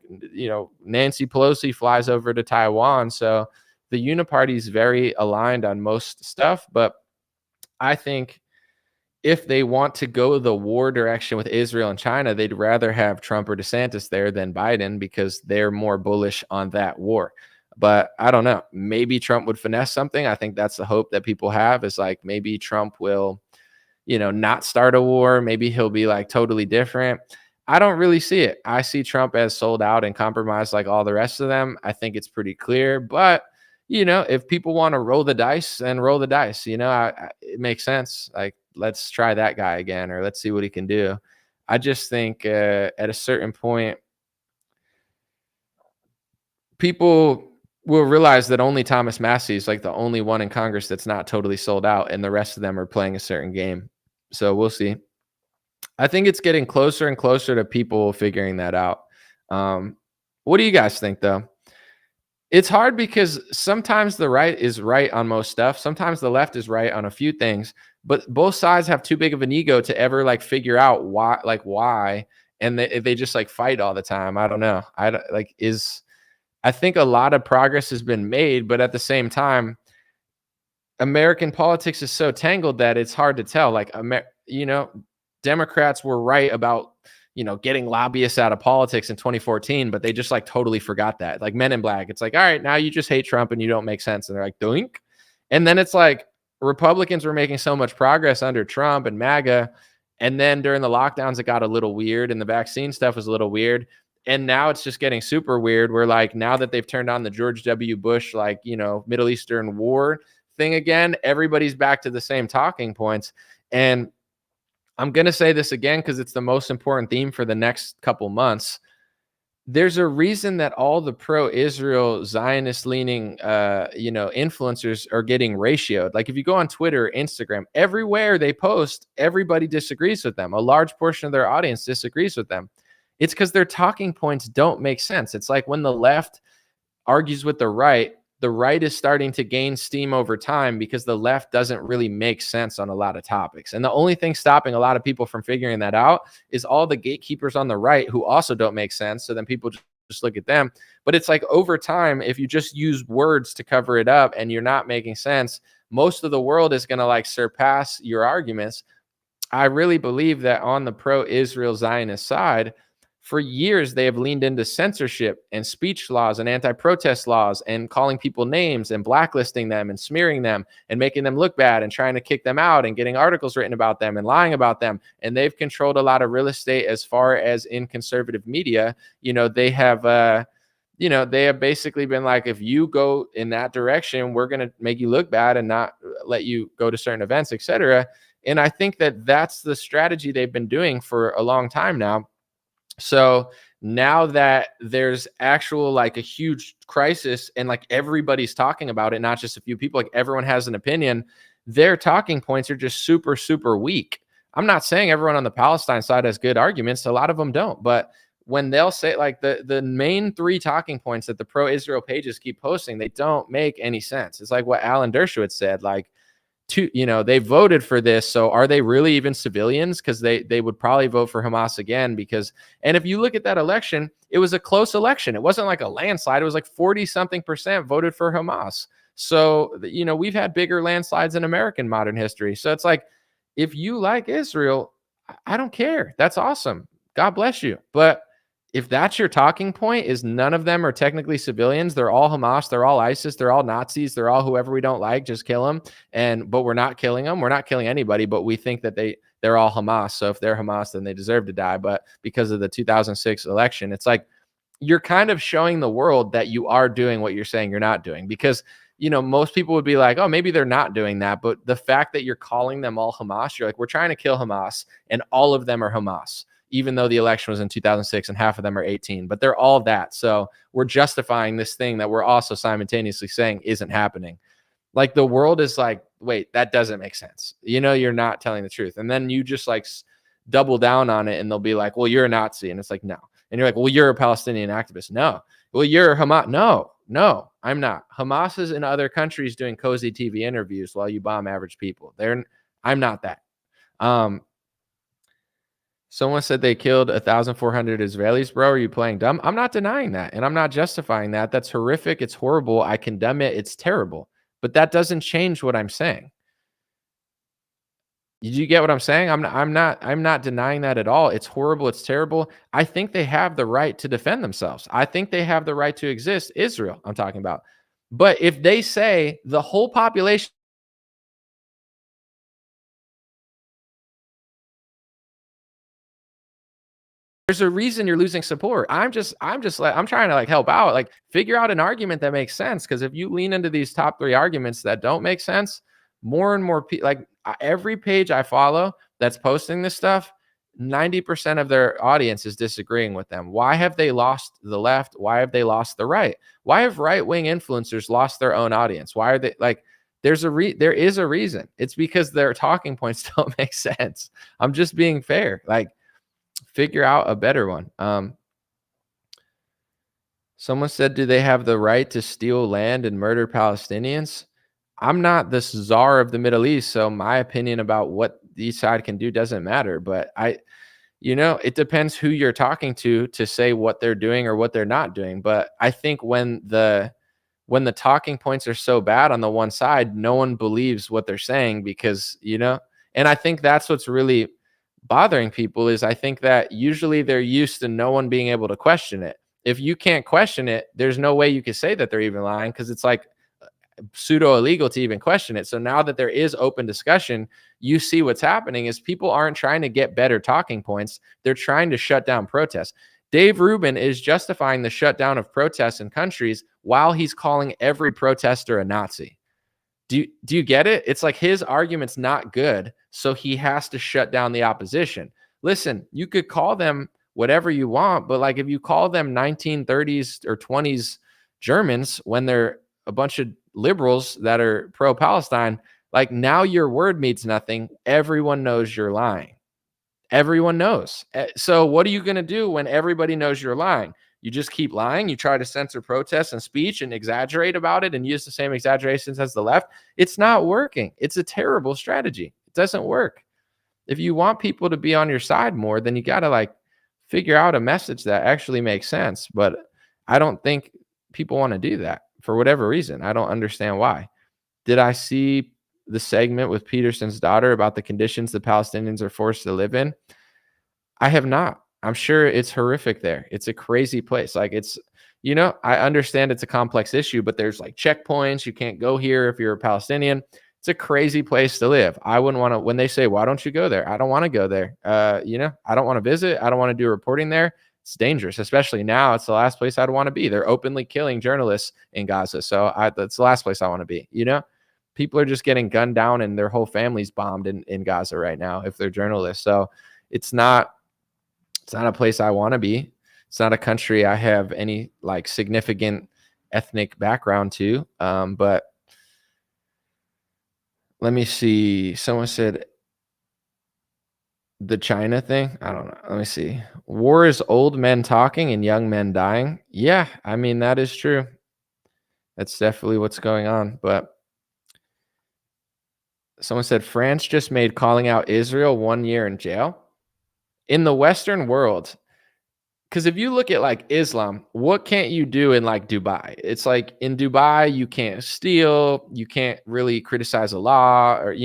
Nancy Pelosi flies over to Taiwan. So the uniparty is very aligned on most stuff. But I think if they want to go the war direction with Israel and China, they'd rather have Trump or DeSantis there than Biden because they're more bullish on that war. But I don't know. Maybe Trump would finesse something. I think that's the hope that people have, is like maybe Trump will, not start a war. Maybe he'll be like totally different. I don't really see it. I see Trump as sold out and compromised like all the rest of them. I think it's pretty clear. But, if people want to roll the dice, then roll the dice. It makes sense. Like, let's try that guy again, or let's see what he can do. I just think at a certain point, people will realize that only Thomas Massie is like the only one in Congress that's not totally sold out, and the rest of them are playing a certain game. So we'll see. I think it's getting closer and closer to people figuring that out. What do you guys think, though? It's hard because sometimes the right is right on most stuff. Sometimes the left is right on a few things, but both sides have too big of an ego to ever like figure out why, and they just like fight all the time. I don't know. I think a lot of progress has been made, but at the same time, American politics is so tangled that it's hard to tell. Like, Democrats were right about, getting lobbyists out of politics in 2014, but they just like totally forgot that. Like Men in Black, it's like, all right, now you just hate Trump and you don't make sense. And they're like, doink. And then it's like Republicans were making so much progress under Trump and MAGA. And then during the lockdowns, it got a little weird and the vaccine stuff was a little weird. And now it's just getting super weird. Where like, now that they've turned on the George W. Bush, like, Middle Eastern war thing again, everybody's back to the same talking points. And I'm going to say this again because it's the most important theme for the next couple months. There's a reason that all the pro-Israel Zionist-leaning, influencers are getting ratioed. Like if you go on Twitter, Instagram, everywhere they post, everybody disagrees with them. A large portion of their audience disagrees with them. It's because their talking points don't make sense. It's like when the left argues with the right is starting to gain steam over time because the left doesn't really make sense on a lot of topics. And the only thing stopping a lot of people from figuring that out is all the gatekeepers on the right who also don't make sense. So then people just look at them. But it's like over time, if you just use words to cover it up and you're not making sense, most of the world is going to like surpass your arguments. I really believe that on the pro-Israel Zionist side, for years, they have leaned into censorship and speech laws and anti-protest laws and calling people names and blacklisting them and smearing them and making them look bad and trying to kick them out and getting articles written about them and lying about them. And they've controlled a lot of real estate as far as in conservative media. They have basically been like, if you go in that direction, we're going to make you look bad and not let you go to certain events, etc. And I think that that's the strategy they've been doing for a long time now. So now that there's actual like a huge crisis and like everybody's talking about it, not just a few people, like everyone has an opinion, their talking points are just super, super weak. I'm not saying everyone on the Palestine side has good arguments. A lot of them don't. But when they'll say like the main three talking points that the pro-Israel pages keep posting, they don't make any sense. It's like what Alan Dershowitz said, like, they voted for this. So are they really even civilians? Because they would probably vote for Hamas again. And if you look at that election, it was a close election. It wasn't like a landslide. It was like 40-something% voted for Hamas. So, we've had bigger landslides in American modern history. So it's like, if you like Israel, I don't care. That's awesome. God bless you. But if that's your talking point, is none of them are technically civilians. They're all Hamas. They're all ISIS. They're all Nazis. They're all whoever we don't like. Just kill them. But we're not killing them. We're not killing anybody. But we think that they're all Hamas. So if they're Hamas, then they deserve to die. But because of the 2006 election, it's like you're kind of showing the world that you are doing what you're saying you're not doing. Because most people would be like, oh, maybe they're not doing that. But the fact that you're calling them all Hamas, you're like, we're trying to kill Hamas, and all of them are Hamas, even though the election was in 2006 and half of them are 18, but they're all that. So we're justifying this thing that we're also simultaneously saying isn't happening. Like the world is like, wait, that doesn't make sense. You're not telling the truth. And then you just like double down on it and they'll be like, well, you're a Nazi. And it's like, no. And you're like, well, you're a Palestinian activist. No. well, you're Hamas. No, I'm not. Hamas is in other countries doing cozy TV interviews while you bomb average people. I'm not that. Someone said they killed 1,400 Israelis, bro. Are you playing dumb? I'm not denying that, and I'm not justifying that. That's horrific. It's horrible. I condemn it. It's terrible. But that doesn't change what I'm saying. Did you get what I'm saying? I'm not denying that at all. It's horrible. It's terrible. I think they have the right to defend themselves. I think they have the right to exist. Israel, I'm talking about. But if they say the whole population, there's a reason you're losing support. I'm trying to like help out, like figure out an argument that makes sense. Because if you lean into these top 3 arguments that don't make sense, more and more people, like every page I follow that's posting this stuff, 90% of their audience is disagreeing with them. Why have they lost the left? Why have they lost the right? Why have right-wing influencers lost their own audience? Why are they like? There is a reason. It's because their talking points don't make sense. I'm just being fair. Like, figure out a better one. Someone said, do they have the right to steal land and murder Palestinians? I'm not the czar of the Middle East, so my opinion about what each side can do doesn't matter. But it depends who you're talking to say what they're doing or what they're not doing. But I think when the talking points are so bad on the one side, no one believes what they're saying because, and I think that's what's really bothering people is I think that usually they're used to no one being able to question it. If you can't question it, there's no way you can say that they're even lying because it's like pseudo illegal to even question it. So now that there is open discussion, you see what's happening is people aren't trying to get better talking points. They're trying to shut down protests. Dave Rubin is justifying the shutdown of protests in countries while he's calling every protester a Nazi. Do you get it? It's like his argument's not good, so he has to shut down the opposition. Listen, you could call them whatever you want, but like if you call them 1930s or 20s Germans when they're a bunch of liberals that are pro-Palestine, like now your word means nothing. Everyone knows you're lying. Everyone knows. So what are you going to do when everybody knows you're lying? You just keep lying. You try to censor protests and speech and exaggerate about it and use the same exaggerations as the left. It's not working. It's a terrible strategy. It doesn't work. If you want people to be on your side more, then you got to like figure out a message that actually makes sense. But I don't think people want to do that for whatever reason. I don't understand why. Did I see the segment with Peterson's daughter about the conditions the Palestinians are forced to live in? I have not. I'm sure it's horrific there. It's a crazy place. Like I understand it's a complex issue, but there's like checkpoints. You can't go here if you're a Palestinian. It's a crazy place to live. I wouldn't want to, when they say, why don't you go there? I don't want to go there. I don't want to visit. I don't want to do reporting there. It's dangerous, especially now. It's the last place I'd want to be. They're openly killing journalists in Gaza. So that's the last place I want to be. People are just getting gunned down and their whole families bombed in Gaza right now if they're journalists. So it's not a place I want to be. It's not a country I have any like significant ethnic background to. But let me see. Someone said the China thing. I don't know. Let me see. War is old men talking and young men dying. Yeah, I mean, that is true. That's definitely what's going on. But someone said France just made calling out Israel 1 year in jail. In the Western world, because if you look at like Islam, what can't you do in like Dubai? It's like in Dubai, you can't steal, you can't really criticize a law, or,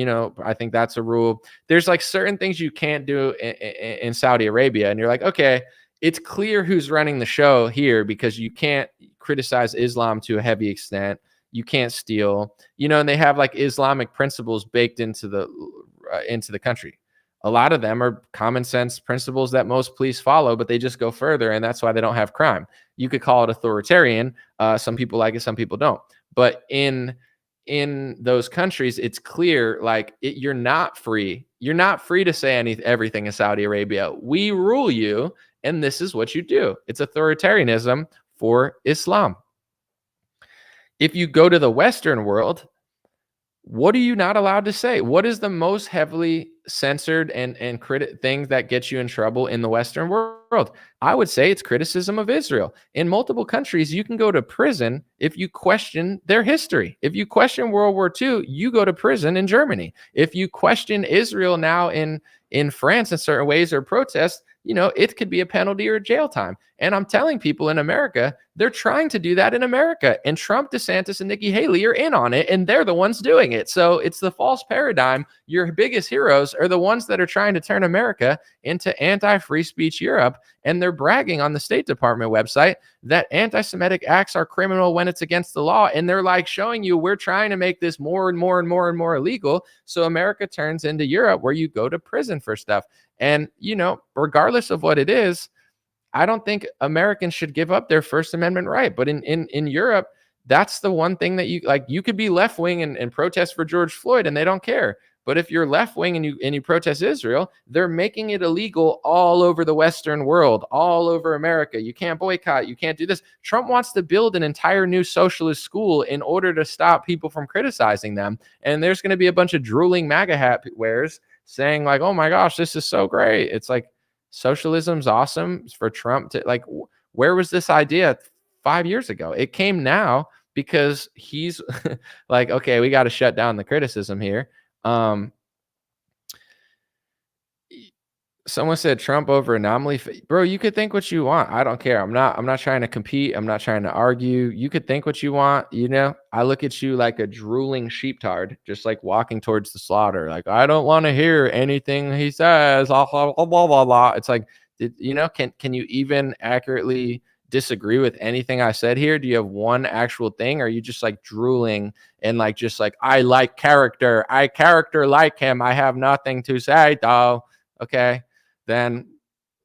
I think that's a rule. There's like certain things you can't do in Saudi Arabia. And you're like, okay, it's clear who's running the show here because you can't criticize Islam to a heavy extent. You can't steal, and they have like Islamic principles baked into the country. A lot of them are common sense principles that most police follow, but they just go further, and that's why they don't have crime. You could call it authoritarian. Some people like it, some people don't. But in those countries, it's clear, like you're not free. You're not free to say everything in Saudi Arabia. We rule you, and this is what you do. It's authoritarianism for Islam. If you go to the Western world, What are you not allowed to say? What is the most heavily censored and thing that gets you in trouble in the Western world? I would say it's criticism of Israel. In multiple countries, you can go to prison if you question their history. If you question World War II, you go to prison in Germany. If you question Israel now in France in certain ways or protest, it could be a penalty or jail time. And I'm telling people in America, they're trying to do that in America. And Trump, DeSantis, and Nikki Haley are in on it, and they're the ones doing it. So it's the false paradigm. Your biggest heroes are the ones that are trying to turn America into anti-free speech Europe. And they're bragging on the State Department website that anti-Semitic acts are criminal when it's against the law. And they're like showing you we're trying to make this more and more and more and more illegal. So America turns into Europe where you go to prison for stuff. And, regardless of what it is, I don't think Americans should give up their First Amendment right. But in Europe, that's the one thing that you could be left wing and protest for George Floyd and they don't care. But if you're left wing and you protest Israel, they're making it illegal all over the Western world, all over America. You can't boycott. You can't do this. Trump wants to build an entire new socialist school in order to stop people from criticizing them. And there's going to be a bunch of drooling MAGA hat wearers saying like, oh my gosh, this is so great. It's like socialism's awesome for Trump to where was this idea 5 years ago? It came now because he's like, okay, we got to shut down the criticism here. Someone said Trump over anomaly. Bro, you could think what you want. I don't care. I'm not trying to compete. I'm not trying to argue. You could think what you want. I look at you like a drooling sheepdog, just like walking towards the slaughter. Like, I don't want to hear anything he says. Blah, blah, blah, blah, blah, blah. It's like, can you even accurately disagree with anything I said here? Do you have one actual thing? Or are you just like drooling and just like, I like character. I character like him. I have nothing to say though. Okay. Then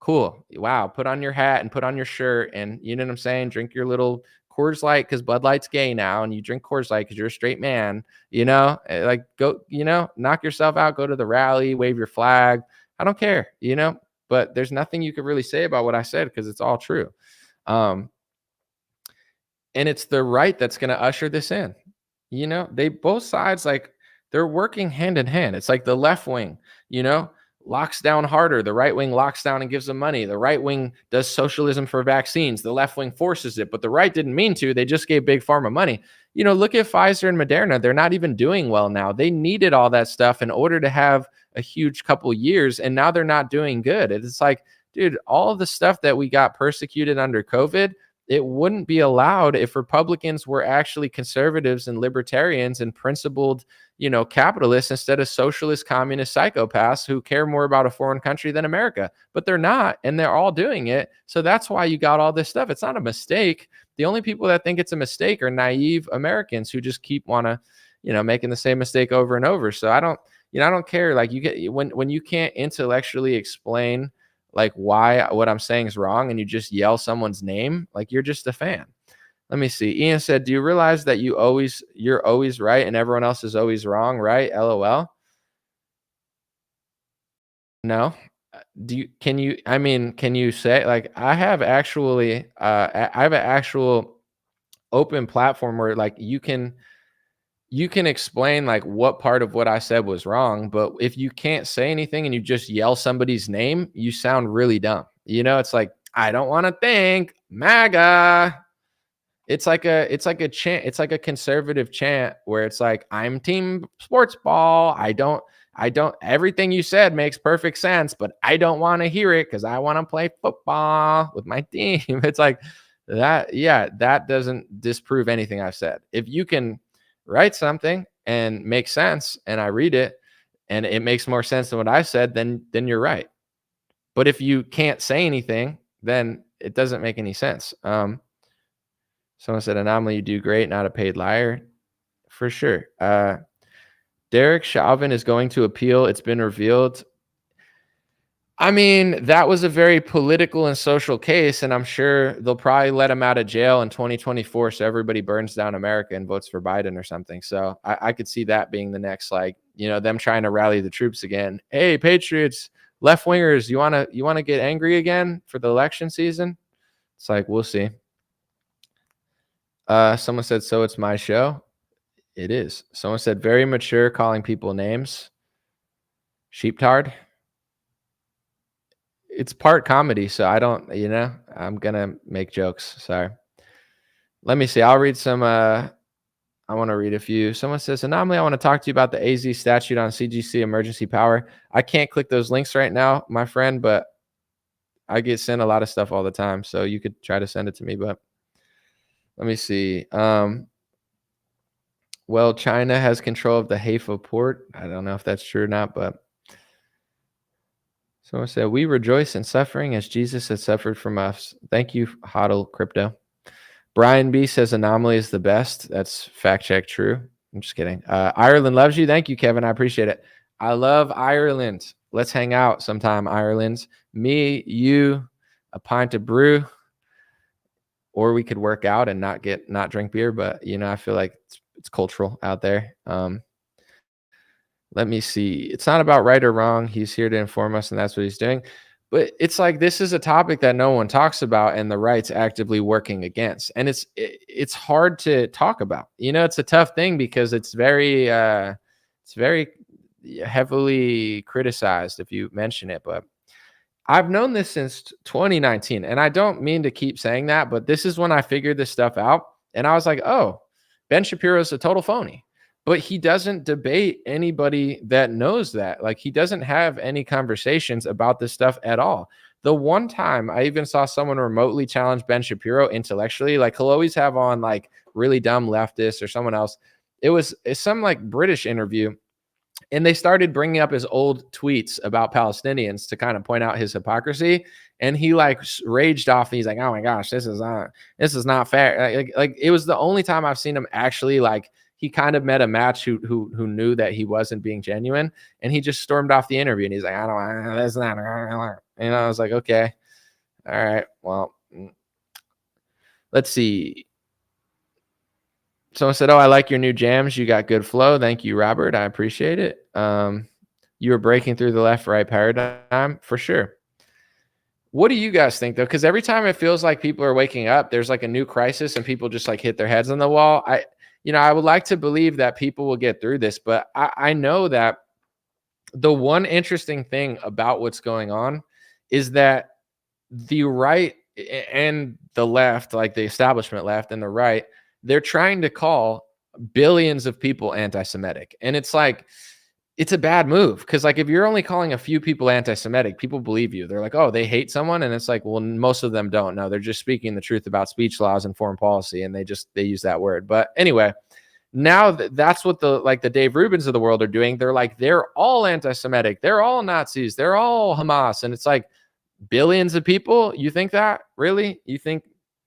cool. Wow. Put on your hat and put on your shirt and you know what I'm saying? Drink your little Coors Light because Bud Light's gay now and you drink Coors Light because you're a straight man, go, knock yourself out, go to the rally, wave your flag. I don't care, but there's nothing you could really say about what I said because it's all true. And it's the right that's going to usher this in. They both sides, they're working hand in hand. It's like the left wing, locks down harder. The right wing locks down and gives them money. The right wing does socialism for vaccines. The left wing forces it, but the right didn't mean to. They just gave Big Pharma money. Look at Pfizer and Moderna. They're not even doing well now. They needed all that stuff in order to have a huge couple years, and now they're not doing good. It's like, dude, all of the stuff that we got persecuted under COVID, it wouldn't be allowed if Republicans were actually conservatives and libertarians and principled, capitalists instead of socialist, communist psychopaths who care more about a foreign country than America. But they're not, and they're all doing it. So that's why you got all this stuff. It's not a mistake. The only people that think it's a mistake are naive Americans who just keep making the same mistake over and over. So I don't care. Like when you can't intellectually explain why what I'm saying is wrong and you just yell someone's name, you're just a fan. Let me see. Ian said, do you realize that you're always right and everyone else is always wrong, right? LOL. No. Can you say I have actually I have an actual open platform where you can explain what part of what I said was wrong, but if you can't say anything and you just yell somebody's name, you sound really dumb. It's like, I don't want to think MAGA. It's like a chant. It's like a conservative chant where it's like, I'm team sports ball. I don't, everything you said makes perfect sense, but I don't want to hear it because I want to play football with my team. It's like that. Yeah. That doesn't disprove anything I've said. If you can write something and make sense and I read it and it makes more sense than what I said, then you're right. But if you can't say anything, then it doesn't make any sense. Someone said, anomaly, you do great, not a paid liar. For sure. Derek Chauvin is going to appeal. It's been revealed. I mean, that was a very political and social case, and I'm sure they'll probably let him out of jail in 2024 so everybody burns down America and votes for Biden or something. So I could see that being the next, them trying to rally the troops again. Hey, Patriots, left-wingers, you want to get angry again for the election season? It's like, we'll see. Someone said, so it's my show. It is. Someone said very mature, calling people names. Sheeptard. It's part comedy, so I don't, I'm gonna make jokes. Sorry. Let me see. I'll read some. I want to read a few. Someone says, Anomaly, I want to talk to you about the AZ statute on CGC emergency power. I can't click those links right now, my friend, but I get sent a lot of stuff all the time, so you could try to send it to me. But let me see. Well, China has control of the Haifa port. I don't know if that's true or not, but someone said, we rejoice in suffering as Jesus has suffered from us. Thank you, Hodl Crypto. Brian B says Anomaly is the best. That's fact check true. I'm just kidding. Ireland loves you. Thank you, Kevin. I appreciate it. I love Ireland. Let's hang out sometime, Ireland. Me, you, a pint of brew, or we could work out and not drink beer. But I feel like it's cultural out there. Let me see. It's not about right or wrong. He's here to inform us, and that's what he's doing. But it's like this is a topic that no one talks about, and the right's actively working against. And it's hard to talk about. It's a tough thing because it's very heavily criticized if you mention it. But I've known this since 2019, and I don't mean to keep saying that, but this is when I figured this stuff out, and I was like, oh, Ben Shapiro's a total phony. But he doesn't debate anybody that knows that. Like, he doesn't have any conversations about this stuff at all. The one time I even saw someone remotely challenge Ben Shapiro intellectually, like he'll always have on like really dumb leftists or someone else. It's some like British interview. And they started bringing up his old tweets about Palestinians to kind of point out his hypocrisy. And he like raged off. He's like, oh my gosh, this is not fair. Like it was the only time I've seen him actually like, he kind of met a match who knew that he wasn't being genuine, and he just stormed off the interview. And he's like, that's not. And I was like, okay, all right, well, let's see. Someone said, oh, I like your new jams. You got good flow. Thank you, Robert. I appreciate it. You were breaking through the left-right paradigm for sure. What do you guys think though? Because every time it feels like people are waking up, there's like a new crisis and people just like hit their heads on the wall. I would like to believe that people will get through this, but I know that the one interesting thing about what's going on is that the right and the left, like the establishment left and the right, they're trying to call billions of people anti-Semitic. And it's like, it's a bad move because like if you're only calling a few people anti-Semitic, people believe you. They're like, oh, they hate someone. And it's like, well, most of them don't know. They're just speaking the truth about speech laws and foreign policy. And they use that word. But anyway, now that's what the Dave Rubins of the world are doing. They're like, they're all anti-Semitic. They're all Nazis. They're all Hamas. And it's like billions of people. You think that really? You think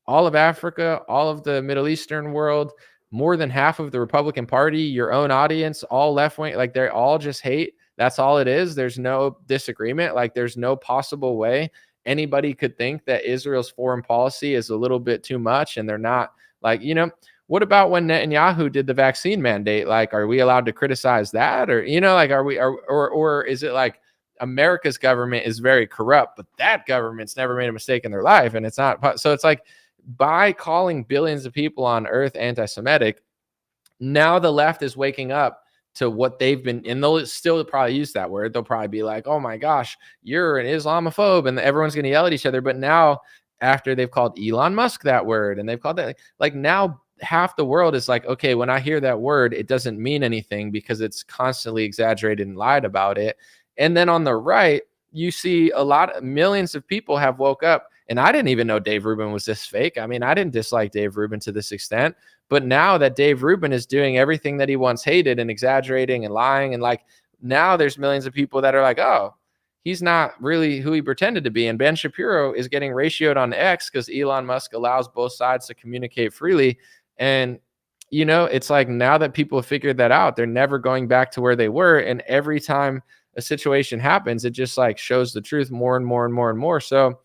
all of Africa, all of the Middle Eastern world, more than half of the Republican Party, your own audience, all left wing, like they all just hate. That's all it is. There's no disagreement. Like there's no possible way anybody could think that Israel's foreign policy is a little bit too much. And they're not like, what about when Netanyahu did the vaccine mandate? Like, are we allowed to criticize that? Or, like, or is it like America's government is very corrupt, but that government's never made a mistake in their life. And it's not. So it's like, by calling billions of people on earth anti-Semitic, now the left is waking up to what they've been, and they'll still probably use that word. They'll probably be like, oh my gosh, you're an Islamophobe, and everyone's going to yell at each other. But now, after they've called Elon Musk that word, and they've called that, like now half the world is like, okay, when I hear that word, it doesn't mean anything because it's constantly exaggerated and lied about it. And then on the right, you see millions of people have woke up. And I didn't even know Dave Rubin was this fake. I mean, I didn't dislike Dave Rubin to this extent. But now that Dave Rubin is doing everything that he once hated and exaggerating and lying, and like now there's millions of people that are like, oh, he's not really who he pretended to be. And Ben Shapiro is getting ratioed on X because Elon Musk allows both sides to communicate freely. And, it's like now that people have figured that out, they're never going back to where they were. And every time a situation happens, it just like shows the truth more and more and more and more. So,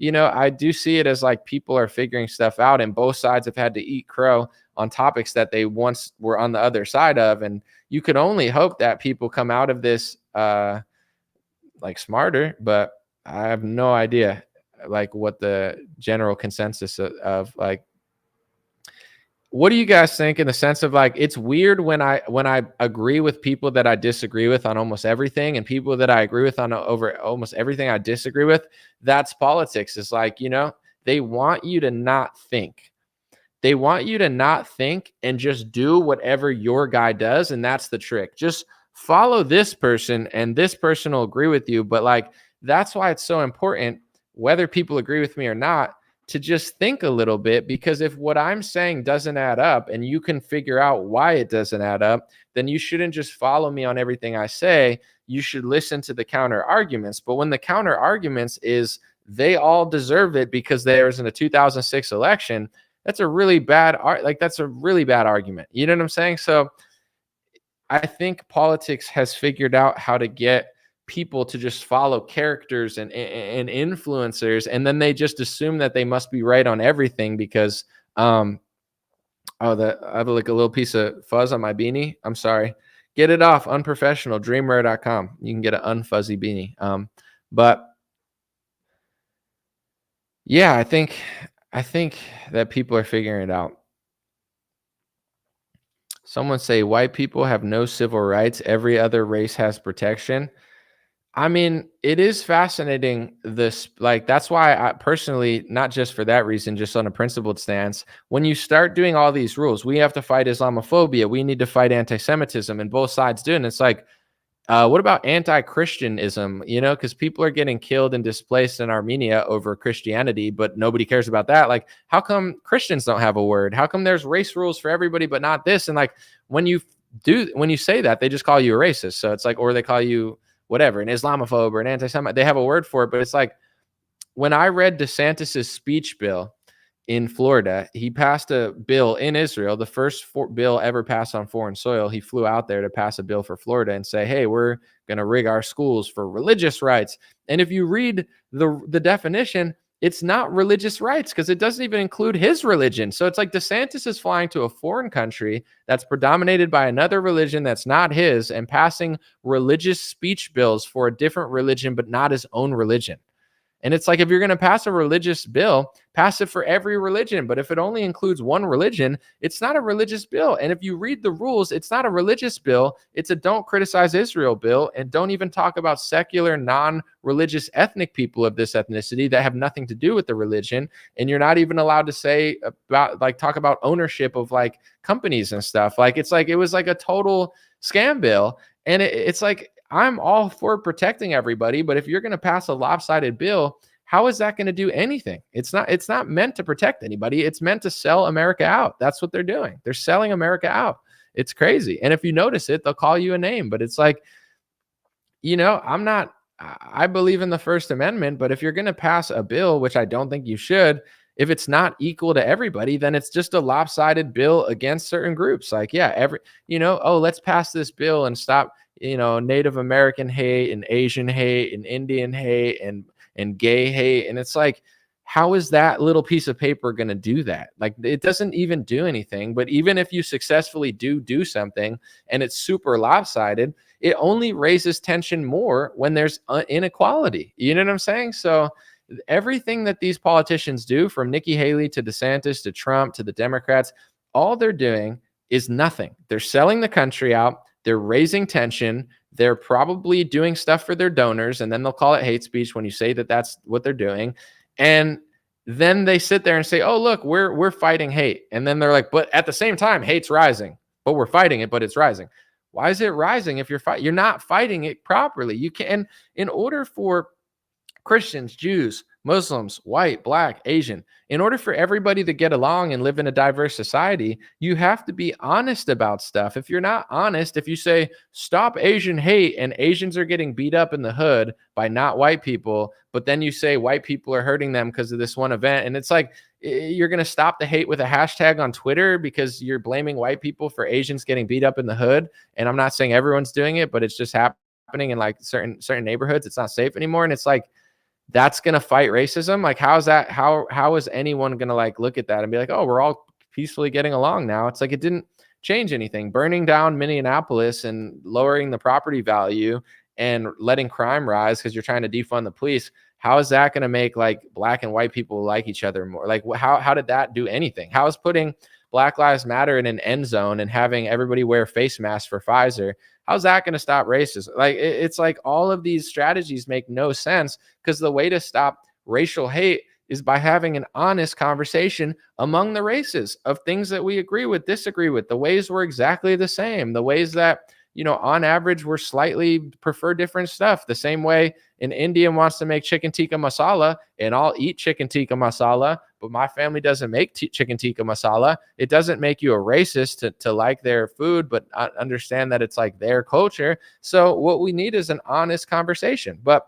I do see it as like people are figuring stuff out, and both sides have had to eat crow on topics that they once were on the other side of. And you could only hope that people come out of this like smarter, but I have no idea like what the general consensus of like, what do you guys think in the sense of like, it's weird when I agree with people that I disagree with on almost everything, and people that I agree with on over almost everything I disagree with? That's politics. It's like, they want you to not think. They want you to not think and just do whatever your guy does. And that's the trick. Just follow this person and this person will agree with you. But like, that's why it's so important, whether people agree with me or not, to just think a little bit, because if what I'm saying doesn't add up and you can figure out why it doesn't add up, then you shouldn't just follow me on everything I say. You should listen to the counter arguments. But when the counter arguments is they all deserve it because there was in a 2006 election, that's a really bad argument. You know what I'm saying? So I think politics has figured out how to get people to just follow characters and influencers, and then they just assume that they must be right on everything because I have like a little piece of fuzz on my beanie. I'm sorry. Get it off. Unprofessional. Dreamwear.com. You can get an unfuzzy beanie. But yeah, I think that people are figuring it out. Someone say white people have no civil rights. Every other race has protection. I mean, it is fascinating. That's why I personally, not just for that reason, just on a principled stance, when you start doing all these rules, we have to fight Islamophobia. We need to fight anti-Semitism, and both sides do. And it's like, what about anti-Christianism? Because people are getting killed and displaced in Armenia over Christianity, but nobody cares about that. Like, how come Christians don't have a word? How come there's race rules for everybody, but not this? And like, when you say that, they just call you a racist. So it's like, or they call you whatever, an Islamophobe or an anti-Semite. They have a word for it, but it's like, when I read DeSantis's speech bill in Florida, he passed a bill in Israel, the first bill ever passed on foreign soil. He flew out there to pass a bill for Florida and say, hey, we're going to rig our schools for religious rights. And if you read the definition, it's not religious rights because it doesn't even include his religion. So it's like DeSantis is flying to a foreign country that's predominated by another religion that's not his and passing religious speech bills for a different religion, but not his own religion. And it's like, if you're going to pass a religious bill, pass it for every religion. But if it only includes one religion, it's not a religious bill. And if you read the rules, it's not a religious bill. It's a don't criticize Israel bill. And don't even talk about secular, non-religious ethnic people of this ethnicity that have nothing to do with the religion. And you're not even allowed to say about, like, talk about ownership of like companies and stuff. Like, it's like, it was like a total scam bill. And it's like, I'm all for protecting everybody, but if you're going to pass a lopsided bill, how is that going to do anything? It's not meant to protect anybody. It's meant to sell America out. That's what they're doing. They're selling America out. It's crazy. And if you notice it, they'll call you a name, but it's like, I believe in the First Amendment, but if you're going to pass a bill, which I don't think you should, if it's not equal to everybody, then it's just a lopsided bill against certain groups. Like, yeah, let's pass this bill and stop, Native American hate and Asian hate and Indian hate and gay hate. And it's like, how is that little piece of paper going to do that? Like, it doesn't even do anything. But even if you successfully do something and it's super lopsided, it only raises tension more when there's inequality. You know what I'm saying? So everything that these politicians do, from Nikki Haley to DeSantis to Trump to the Democrats, all they're doing is nothing. They're selling the country out. They're raising tension. They're probably doing stuff for their donors, and then they'll call it hate speech when you say that that's what they're doing. And then they sit there and say, oh, look, we're fighting hate. And then they're like, but at the same time, hate's rising. But we're fighting it, but it's rising. Why is it rising if you're not fighting it properly? You can, in order for Christians, Jews, Muslims, white, black, Asian, in order for everybody to get along and live in a diverse society, you have to be honest about stuff. If you're not honest, if you say, stop Asian hate, and Asians are getting beat up in the hood by not white people, but then you say white people are hurting them because of this one event, and it's like, you're going to stop the hate with a hashtag on Twitter because you're blaming white people for Asians getting beat up in the hood. And I'm not saying everyone's doing it, but it's just happening in like certain neighborhoods. It's not safe anymore. And it's like, that's going to fight racism. Like, how is anyone going to like look at that and be like, oh, we're all peacefully getting along now? It's like, it didn't change anything. Burning down Minneapolis and lowering the property value and letting crime rise because you're trying to defund the police. How is that going to make like black and white people like each other more? Like, how did that do anything? How is putting Black Lives Matter in an end zone and having everybody wear face masks for Pfizer, how's that going to stop racism? Like, it's like all of these strategies make no sense, because the way to stop racial hate is by having an honest conversation among the races of things that we agree with, disagree with, the ways we're exactly the same, the ways that, on average, we're slightly prefer different stuff. The same way an Indian wants to make chicken tikka masala, and I'll eat chicken tikka masala, but my family doesn't make chicken tikka masala. It doesn't make you a racist to like their food, but understand that it's like their culture. So what we need is an honest conversation. But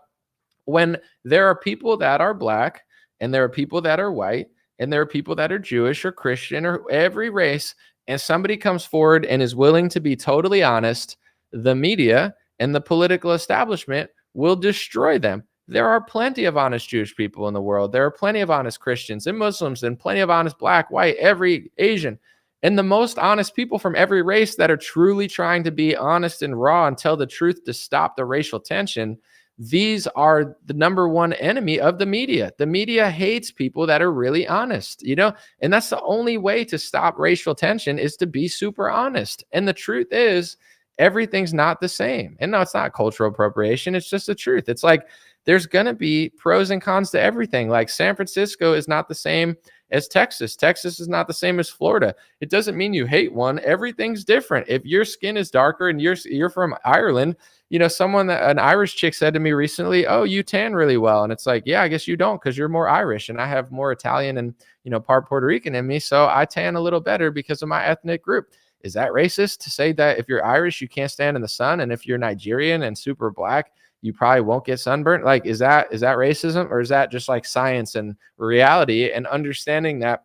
when there are people that are Black, and there are people that are white, and there are people that are Jewish or Christian or every race, and somebody comes forward and is willing to be totally honest, the media and the political establishment will destroy them. There are plenty of honest Jewish people in the world. There are plenty of honest Christians and Muslims, and plenty of honest Black, white, every Asian. And the most honest people from every race that are truly trying to be honest and raw and tell the truth to stop the racial tension, these are the number one enemy of the media. The media hates people that are really honest, and that's the only way to stop racial tension, is to be super honest. And the truth is, everything's not the same. And no, it's not cultural appropriation. It's just the truth. It's like, there's going to be pros and cons to everything. Like, San Francisco is not the same as Texas. Texas is not the same as Florida. It doesn't mean you hate one. Everything's different. If your skin is darker and you're from Ireland, an Irish chick said to me recently, "Oh, you tan really well." And it's like, yeah, I guess you don't, because you're more Irish and I have more Italian and, part Puerto Rican in me. So I tan a little better because of my ethnic group. Is that racist to say that if you're Irish, you can't stand in the sun? And if you're Nigerian and super Black, you probably won't get sunburnt? Like, is that racism, or is that just like science and reality, and understanding that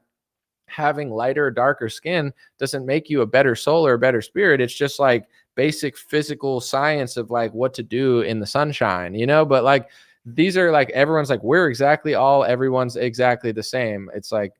having lighter or darker skin doesn't make you a better soul or a better spirit? It's just like basic physical science of like what to do in the sunshine, but like, these are like, everyone's like, everyone's exactly the same. It's like,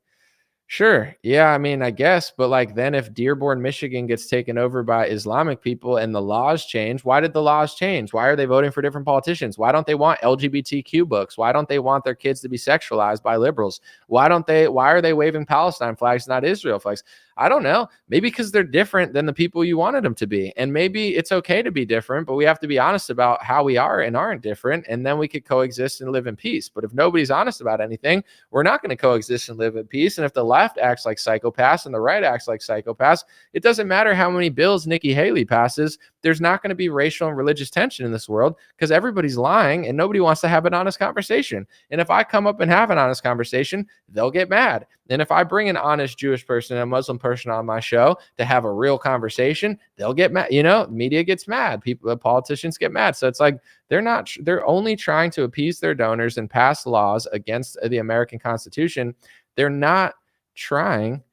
sure. Yeah. I mean, I guess, but like, then if Dearborn, Michigan gets taken over by Islamic people and the laws change, why did the laws change? Why are they voting for different politicians? Why don't they want LGBTQ books? Why don't they want their kids to be sexualized by liberals? Why are they waving Palestine flags, not Israel flags? I don't know. Maybe because they're different than the people you wanted them to be. And maybe it's okay to be different, but we have to be honest about how we are and aren't different. And then we could coexist and live in peace. But if nobody's honest about anything, we're not going to coexist and live in peace. And if the left acts like psychopaths and the right acts like psychopaths, it doesn't matter how many bills Nikki Haley passes. There's not going to be racial and religious tension in this world, because everybody's lying and nobody wants to have an honest conversation. And if I come up and have an honest conversation, they'll get mad. And if I bring an honest Jewish person and a Muslim person on my show to have a real conversation, they'll get mad. Media gets mad. Politicians get mad. So it's like, they're only trying to appease their donors and pass laws against the American Constitution. They're not trying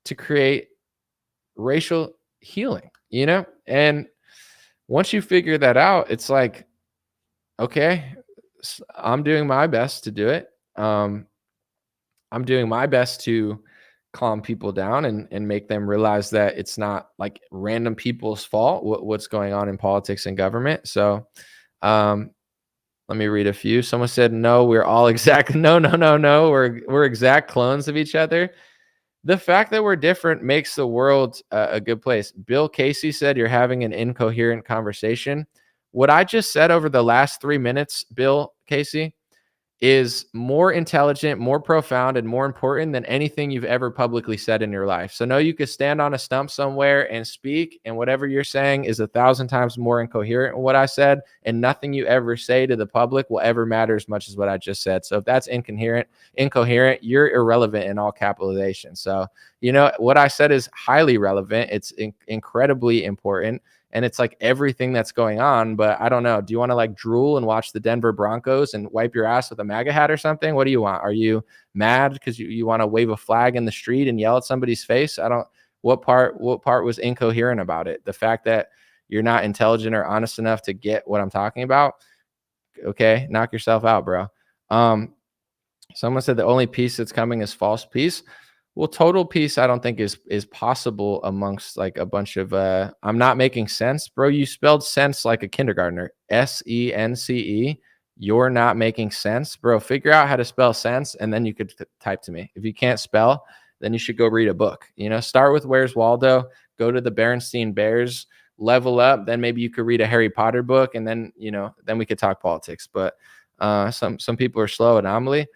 to create racial healing, and once you figure that out, it's like, okay, I'm doing my best to do it. I'm doing my best to calm people down and make them realize that it's not like random people's fault what's going on in politics and government. So let me read a few. Someone said, no, we're all exact. No. We're exact clones of each other. The fact that we're different makes the world a good place. Bill Casey said, you're having an incoherent conversation. What I just said over the last 3 minutes, Bill Casey, is more intelligent, more profound, and more important than anything you've ever publicly said in your life. So no, you could stand on a stump somewhere and speak, and whatever you're saying is 1,000 times more incoherent than what I said, and nothing you ever say to the public will ever matter as much as what I just said. So if that's incoherent, you're irrelevant in all capitalization. So, what I said is highly relevant. It's incredibly important. And it's like everything that's going on, but I don't know. Do you want to like drool and watch the Denver Broncos and wipe your ass with a MAGA hat or something? What do you want? Are you mad because you want to wave a flag in the street and yell at somebody's face? What part was incoherent about it? The fact that you're not intelligent or honest enough to get what I'm talking about? Okay, knock yourself out, bro. Someone said the only peace that's coming is false peace. Well, total peace, I don't think is possible amongst like a bunch of, I'm not making sense, bro. You spelled sense like a kindergartner, SENCE. You're not making sense, bro. Figure out how to spell sense, and then you could type to me. If you can't spell, then you should go read a book. Start with Where's Waldo, go to the Berenstain Bears, level up, then maybe you could read a Harry Potter book, and then then we could talk politics. But some people are slow. Anomaly,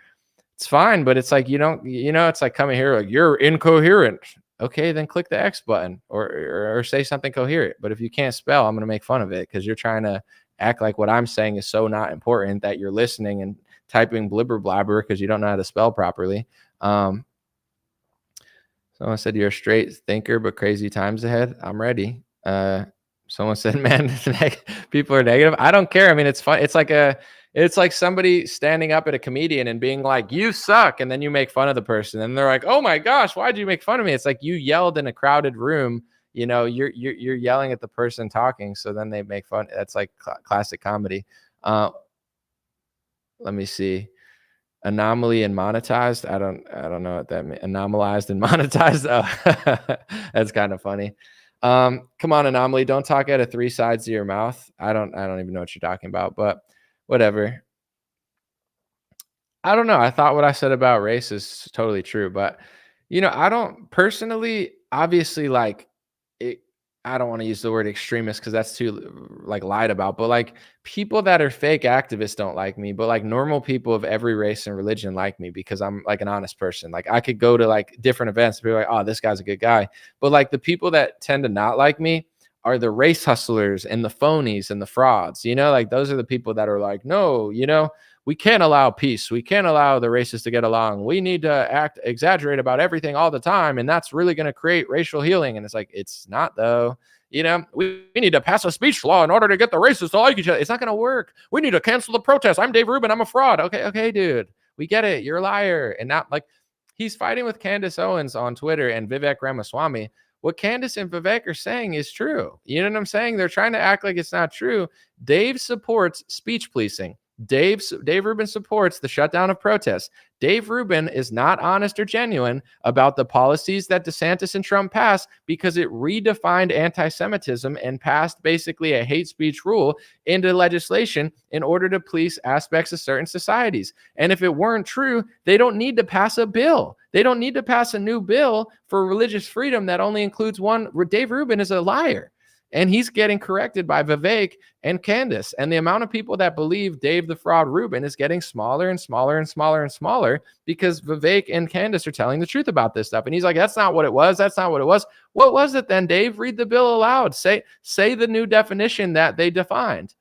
it's fine, but it's like it's like coming here like you're incoherent. Okay, then click the X button or say something coherent. But if you can't spell, I'm going to make fun of it because you're trying to act like what I'm saying is so not important that you're listening and typing blibber blabber because you don't know how to spell properly. Someone said you're a straight thinker, but crazy times ahead. I'm ready. Someone said, man, people are negative. I don't care. I mean, it's fun. It's like somebody standing up at a comedian and being like, you suck. And then you make fun of the person. And they're like, oh my gosh, why'd you make fun of me? It's like you yelled in a crowded room. You're yelling at the person talking. So then they make fun. That's like classic comedy. Let me see. Anomaly and monetized. I don't know what that means. Anomalized and monetized. Oh, that's kind of funny. Come on, Anomaly. Don't talk out of three sides of your mouth. I don't even know what you're talking about, but whatever. I don't know. I thought what I said about race is totally true, but I don't personally, obviously, like it. I don't want to use the word extremist because that's too like lied about, but like people that are fake activists don't like me, but like normal people of every race and religion like me because I'm like an honest person. Like I could go to like different events and be like, oh, this guy's a good guy. But like the people that tend to not like me are the race hustlers and the phonies and the frauds, like those are the people that are like, no, we can't allow peace. We can't allow the races to get along. We need to exaggerate about everything all the time. And that's really going to create racial healing. And it's like, it's not though. We need to pass a speech law in order to get the racists to like each other. It's not going to work. We need to cancel the protest. I'm Dave Rubin. I'm a fraud. Okay, dude. We get it. You're a liar. And not like he's fighting with Candace Owens on Twitter and Vivek Ramaswamy. What Candace and Vivek are saying is true. You know what I'm saying? They're trying to act like it's not true. Dave supports speech policing. Dave Rubin supports the shutdown of protests. Dave Rubin is not honest or genuine about the policies that DeSantis and Trump passed because it redefined anti-Semitism and passed basically a hate speech rule into legislation in order to police aspects of certain societies. And if it weren't true, they don't need to pass a bill. They don't need to pass a new bill for religious freedom that only includes one. Dave Rubin is a liar. And he's getting corrected by Vivek and Candace. And the amount of people that believe Dave the Fraud Rubin is getting smaller and smaller and smaller and smaller because Vivek and Candace are telling the truth about this stuff. And he's like, that's not what it was. That's not what it was. What was it then, Dave? Read the bill aloud. Say the new definition that they defined.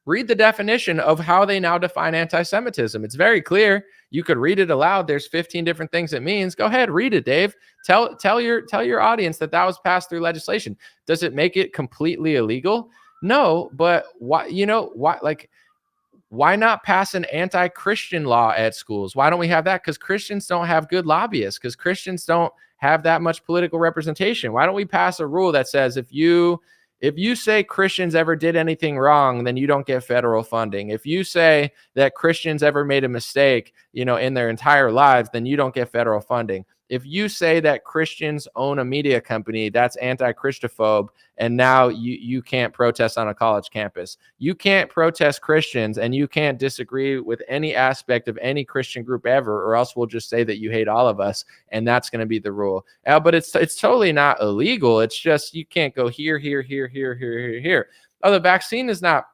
Read the definition of how they now define anti-Semitism. It's very clear. You could read it aloud. There's 15 different things it means. Go ahead, read it, Dave. Tell your audience that was passed through legislation. Does it make it completely illegal? No, but why? Why not pass an anti-Christian law at schools? Why don't we have that? Because Christians don't have good lobbyists. Because Christians don't have that much political representation. Why don't we pass a rule that says if you say Christians ever did anything wrong, then you don't get federal funding. If you say that Christians ever made a mistake, in their entire lives, then you don't get federal funding. If you say that Christians own a media company, that's anti-Christophobe, and now you can't protest on a college campus. You can't protest Christians, and you can't disagree with any aspect of any Christian group ever, or else we'll just say that you hate all of us, and that's going to be the rule. But it's totally not illegal. It's just you can't go here. Oh, the vaccine is not.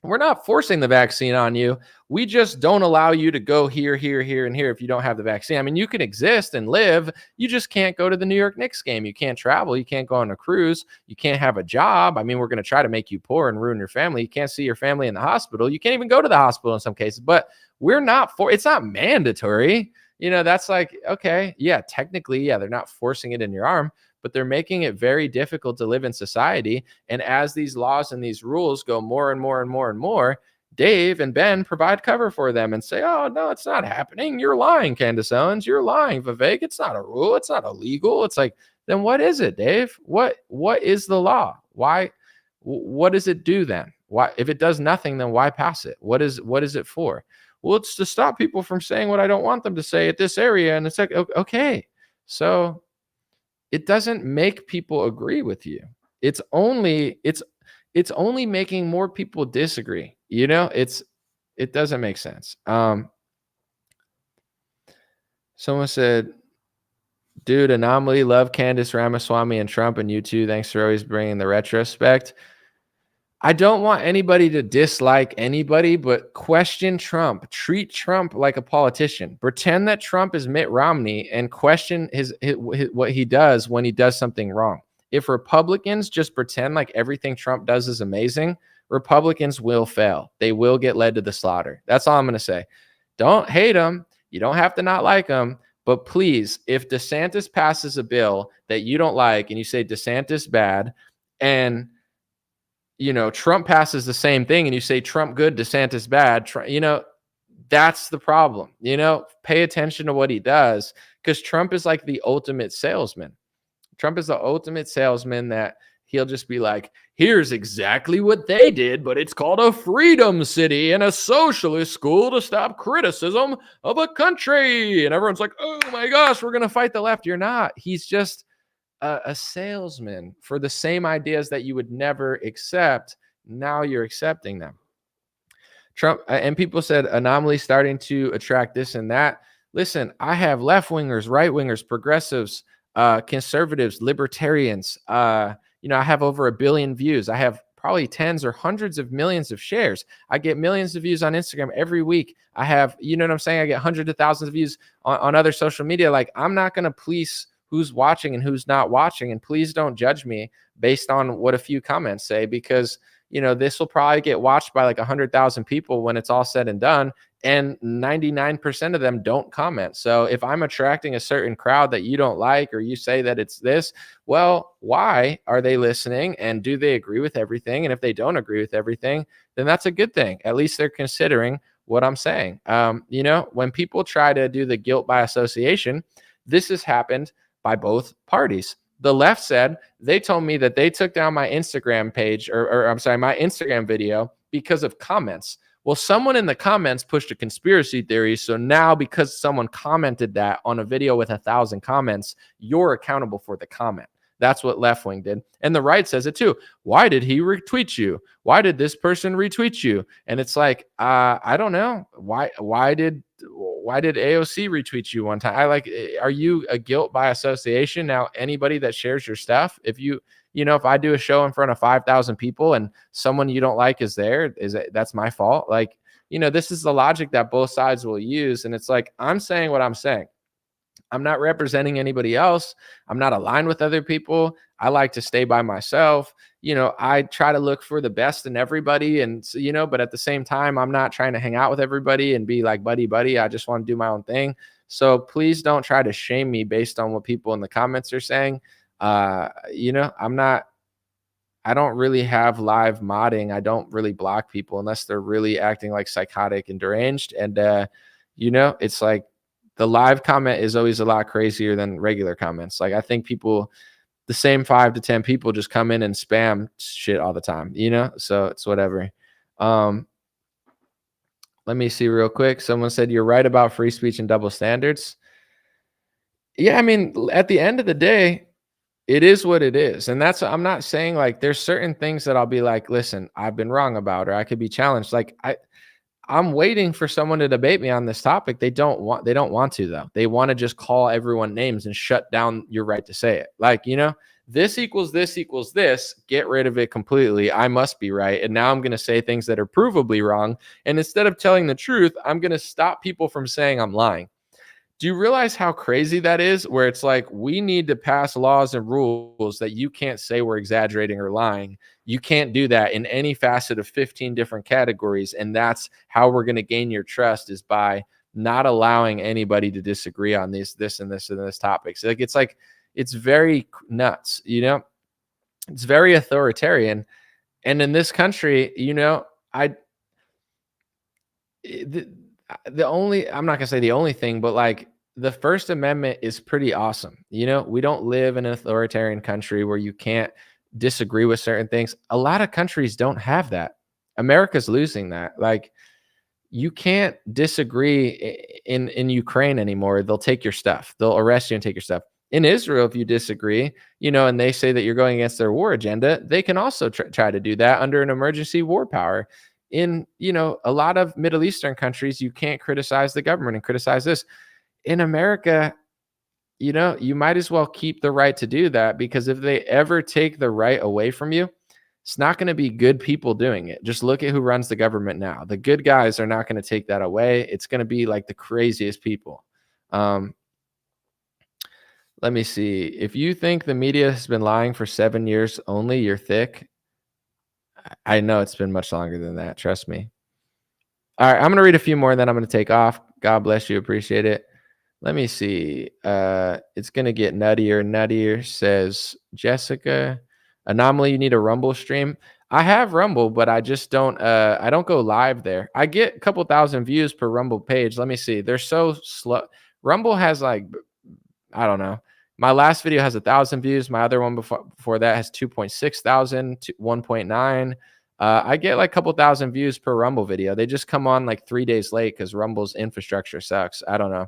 We're not forcing the vaccine on you. We just don't allow you to go here, and here if you don't have the vaccine. I mean, you can exist and live. You just can't go to the New York Knicks game. You can't travel. You can't go on a cruise. You can't have a job. I mean, we're going to try to make you poor and ruin your family. You can't see your family in the hospital. You can't even go to the hospital in some cases. But it's not mandatory. That's like, okay, yeah, technically, yeah, they're not forcing it in your arm, but they're making it very difficult to live in society. And as these laws and these rules go more and more and more and more, Dave and Ben provide cover for them and say, oh, no, it's not happening. You're lying, Candace Owens. You're lying, Vivek. It's not a rule. It's not illegal. It's like, then what is it, Dave? What is the law? Why? What does it do then? Why? If it does nothing, then why pass it? What is it for? Well, it's to stop people from saying what I don't want them to say at this area. And it's like, okay, so it doesn't make people agree with you. It's only making more people disagree. It doesn't make sense. Someone said, Dude, Anomaly, love Candace Ramaswamy and Trump, and you too. Thanks for always bringing the retrospect. I don't want anybody to dislike anybody, but question Trump. Treat Trump like a politician. Pretend that Trump is Mitt Romney and question his what he does when he does something wrong. If Republicans just pretend like everything Trump does is amazing, Republicans will fail. They will get led to the slaughter. That's all I'm going to say. Don't hate him. You don't have to not like him. But please, if DeSantis passes a bill that you don't like and you say DeSantis bad, and Trump passes the same thing and you say Trump good, DeSantis bad, that's the problem. Pay attention to what he does, because Trump is like the ultimate salesman. Trump is the ultimate salesman that he'll just be like, here's exactly what they did, but it's called a freedom city and a socialist school to stop criticism of a country. And everyone's like, oh my gosh, we're going to fight the left. You're not. He's just a salesman for the same ideas that you would never accept. Now you're accepting them. Trump and people said Anomaly starting to attract this and that. Listen, I have left wingers, right wingers, progressives, conservatives, libertarians. I have over 1 billion views. I have probably tens or hundreds of millions of shares. I get millions of views on Instagram every week. I have, what I'm saying? I get hundreds of thousands of views on other social media. Like, I'm not going to police who's watching and who's not watching. And please don't judge me based on what a few comments say, because, this will probably get watched by like 100,000 people when it's all said and done. And 99% of them don't comment. So if I'm attracting a certain crowd that you don't like, or you say that it's this, well, why are they listening? And do they agree with everything? And if they don't agree with everything, then that's a good thing. At least they're considering what I'm saying. When people try to do the guilt by association, this has happened by both parties. The left said, they told me that they took down my Instagram page, or I'm sorry, my Instagram video because of comments. Well, someone in the comments pushed a conspiracy theory. So now, because someone commented that on a video with 1,000 comments, you're accountable for the comment. That's what left wing did. And the right says it too. Why did he retweet you? Why did this person retweet you? And it's like, I don't know. Why did AOC retweet you one time? Are you a guilt by association? Now, anybody that shares your stuff, if if I do a show in front of 5,000 people and someone you don't like is there, that's my fault? This is the logic that both sides will use. And it's like, I'm saying what I'm saying. I'm not representing anybody else. I'm not aligned with other people. I like to stay by myself. I try to look for the best in everybody. And, but at the same time, I'm not trying to hang out with everybody and be like buddy. I just want to do my own thing. So please don't try to shame me based on what people in the comments are saying. I don't really have live modding. I don't really block people unless they're really acting like psychotic and deranged. And, it's like, the live comment is always a lot crazier than regular comments. Like, I think the same 5 to 10 people just come in and spam shit all the time, so it's whatever. Let me see real quick. Someone said, you're right about free speech and double standards. Yeah. I mean, at the end of the day, it is what it is. And I'm not saying like there's certain things that I'll be like, listen, I've been wrong about, or I could be challenged. Like, I'm waiting for someone to debate me on this topic. They don't want to, though. They want to just call everyone names and shut down your right to say it. Like, this equals this equals this. Get rid of it completely. I must be right. And now I'm going to say things that are provably wrong. And instead of telling the truth, I'm going to stop people from saying I'm lying. Do you realize how crazy that is? Where it's like, we need to pass laws and rules that you can't say we're exaggerating or lying. You can't do that in any facet of 15 different categories. And that's how we're going to gain your trust, is by not allowing anybody to disagree on this and this topics. It's very nuts, it's very authoritarian. And in this country, I'm not gonna say the only thing, but like, the First Amendment is pretty awesome. We don't live in an authoritarian country where you can't disagree with certain things. A lot of countries don't have that. America's losing that. Like, you can't disagree in Ukraine anymore. They'll take your stuff. They'll arrest you and take your stuff. In Israel, if you disagree, and they say that you're going against their war agenda, they can also try to do that under an emergency war power. In, a lot of Middle Eastern countries, you can't criticize the government and criticize this. In America, you might as well keep the right to do that, because if they ever take the right away from you, it's not going to be good people doing it. Just look at who runs the government now. The good guys are not going to take that away. It's going to be like the craziest people. Let me see. If you think the media has been lying for 7 years only, you're thick. I know it's been much longer than that. Trust me. All right, I'm going to read a few more, and then I'm going to take off. God bless you. Appreciate it. Let me see. It's going to get nuttier, says Jessica. Anomaly, you need a Rumble stream. I have Rumble, but I just don't I don't go live there. I get a couple thousand views per Rumble page. Let me see. They're so slow. Rumble has like, I don't know. My last video has 1,000 views. My other one before that has 2.6 thousand, 1.9. I get like a couple thousand views per Rumble video. They just come on like 3 days late because Rumble's infrastructure sucks. I don't know.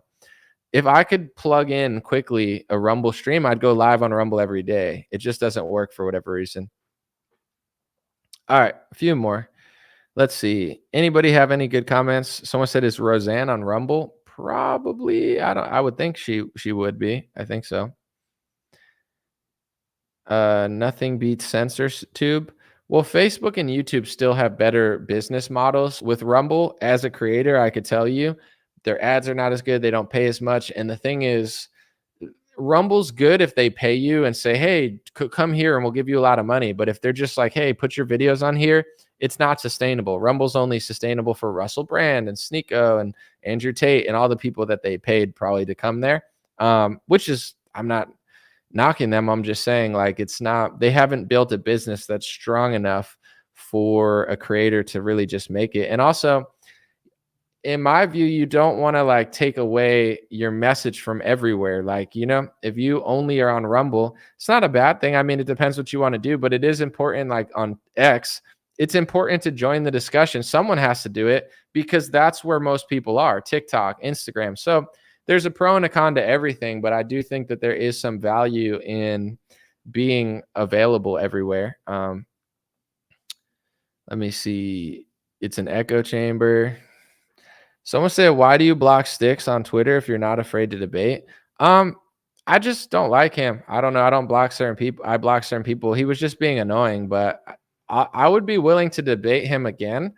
If I could plug in quickly a Rumble stream, I'd go live on Rumble every day. It just doesn't work for whatever reason. All right, a few more. Let's see. Anybody have any good comments? Someone said, is Roseanne on Rumble? Probably. I would think she would be. I think so. Nothing beats Censorship. Well, Facebook and YouTube still have better business models. With Rumble, as a creator, I could tell you their ads are not as good. They don't pay as much. And the thing is, Rumble's good if they pay you and say, hey, come here and we'll give you a lot of money. But if they're just like, hey, put your videos on here, it's not sustainable. Rumble's only sustainable for Russell Brand and Sneeko and Andrew Tate and all the people that they paid probably to come there, which is, I'm not knocking them. I'm just saying, like, it's not, they haven't built a business that's strong enough for a creator to really just make it. And also, in my view, you don't want to like take away your message from everywhere. Like, if you only are on Rumble, it's not a bad thing. I mean, it depends what you want to do, but it is important. Like on X, it's important to join the discussion. Someone has to do it because that's where most people are. TikTok, Instagram. So there's a pro and a con to everything, but I do think that there is some value in being available everywhere. Let me see. It's an echo chamber. Someone said, why do you block Sticks on Twitter if you're not afraid to debate? I just don't like him. I don't know. I don't block certain people. I block certain people. He was just being annoying, but I would be willing to debate him again.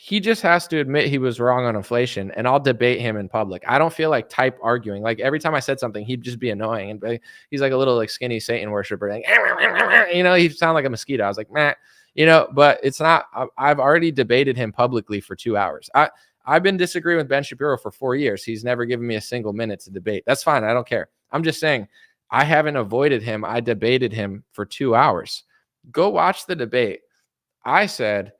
He just has to admit he was wrong on inflation, and I'll debate him in public. I don't feel like type arguing. Like every time I said something, he'd just be annoying. And he's like a little like skinny Satan worshiper. Like, he sounded like a mosquito. I was like, meh, but it's not, I've already debated him publicly for 2 hours. I've been disagreeing with Ben Shapiro for 4 years. He's never given me a single minute to debate. That's fine. I don't care. I'm just saying I haven't avoided him. I debated him for 2 hours. Go watch the debate. I said,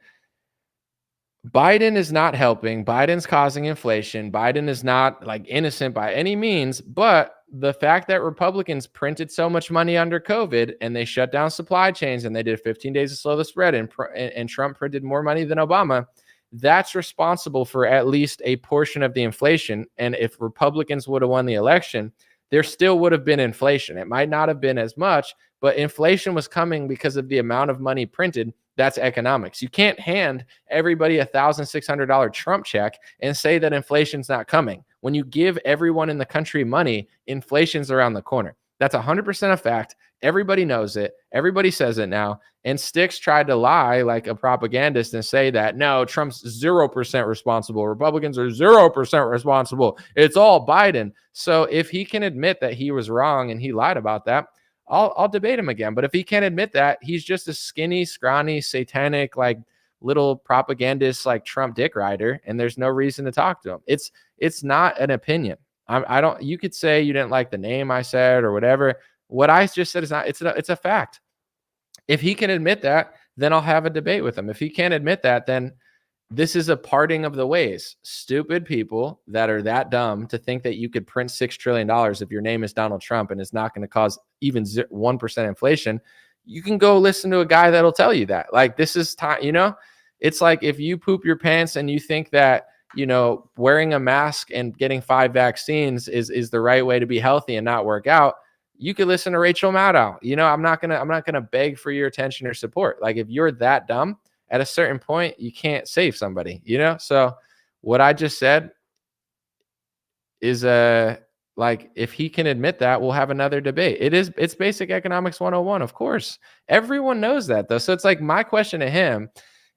Biden is not helping. Biden's causing inflation. Biden is not like innocent by any means, but the fact that Republicans printed so much money under COVID and they shut down supply chains and they did 15 days to slow the spread and Trump printed more money than Obama, that's responsible for at least a portion of the inflation. And if Republicans would have won the election, there still would have been inflation. It might not have been as much, but inflation was coming because of the amount of money printed. That's economics. You can't hand everybody a $1,600 Trump check and say that inflation's not coming. When you give everyone in the country money, inflation's around the corner. That's 100% a fact. Everybody knows it. Everybody says it now. And Sticks tried to lie like a propagandist and say that, no, Trump's 0% responsible. Republicans are 0% responsible. It's all Biden. So if he can admit that he was wrong and he lied about that, I'll debate him again. But if he can't admit that, he's just a skinny, scrawny, satanic, like little propagandist, like Trump dick rider, and there's no reason to talk to him. It's not an opinion. I don't. You could say you didn't like the name I said or whatever. What I just said is not. It's a fact. If he can admit that, then I'll have a debate with him. If he can't admit that, then this is a parting of the ways. Stupid people that are that dumb to think that you could print $6 trillion if your name is Donald Trump and it's not going to cause even 1% inflation. You can go listen to a guy that'll tell you that. Like, this is time, it's like if you poop your pants and you think that, wearing a mask and getting 5 vaccines is the right way to be healthy and not work out. You could listen to Rachel Maddow. I'm not going to beg for your attention or support. Like, if you're that dumb, at a certain point, you can't save somebody, So what I just said is Like, if he can admit that, we'll have another debate. It's basic economics 101, of course. Everyone knows that, though. So it's like, my question to him,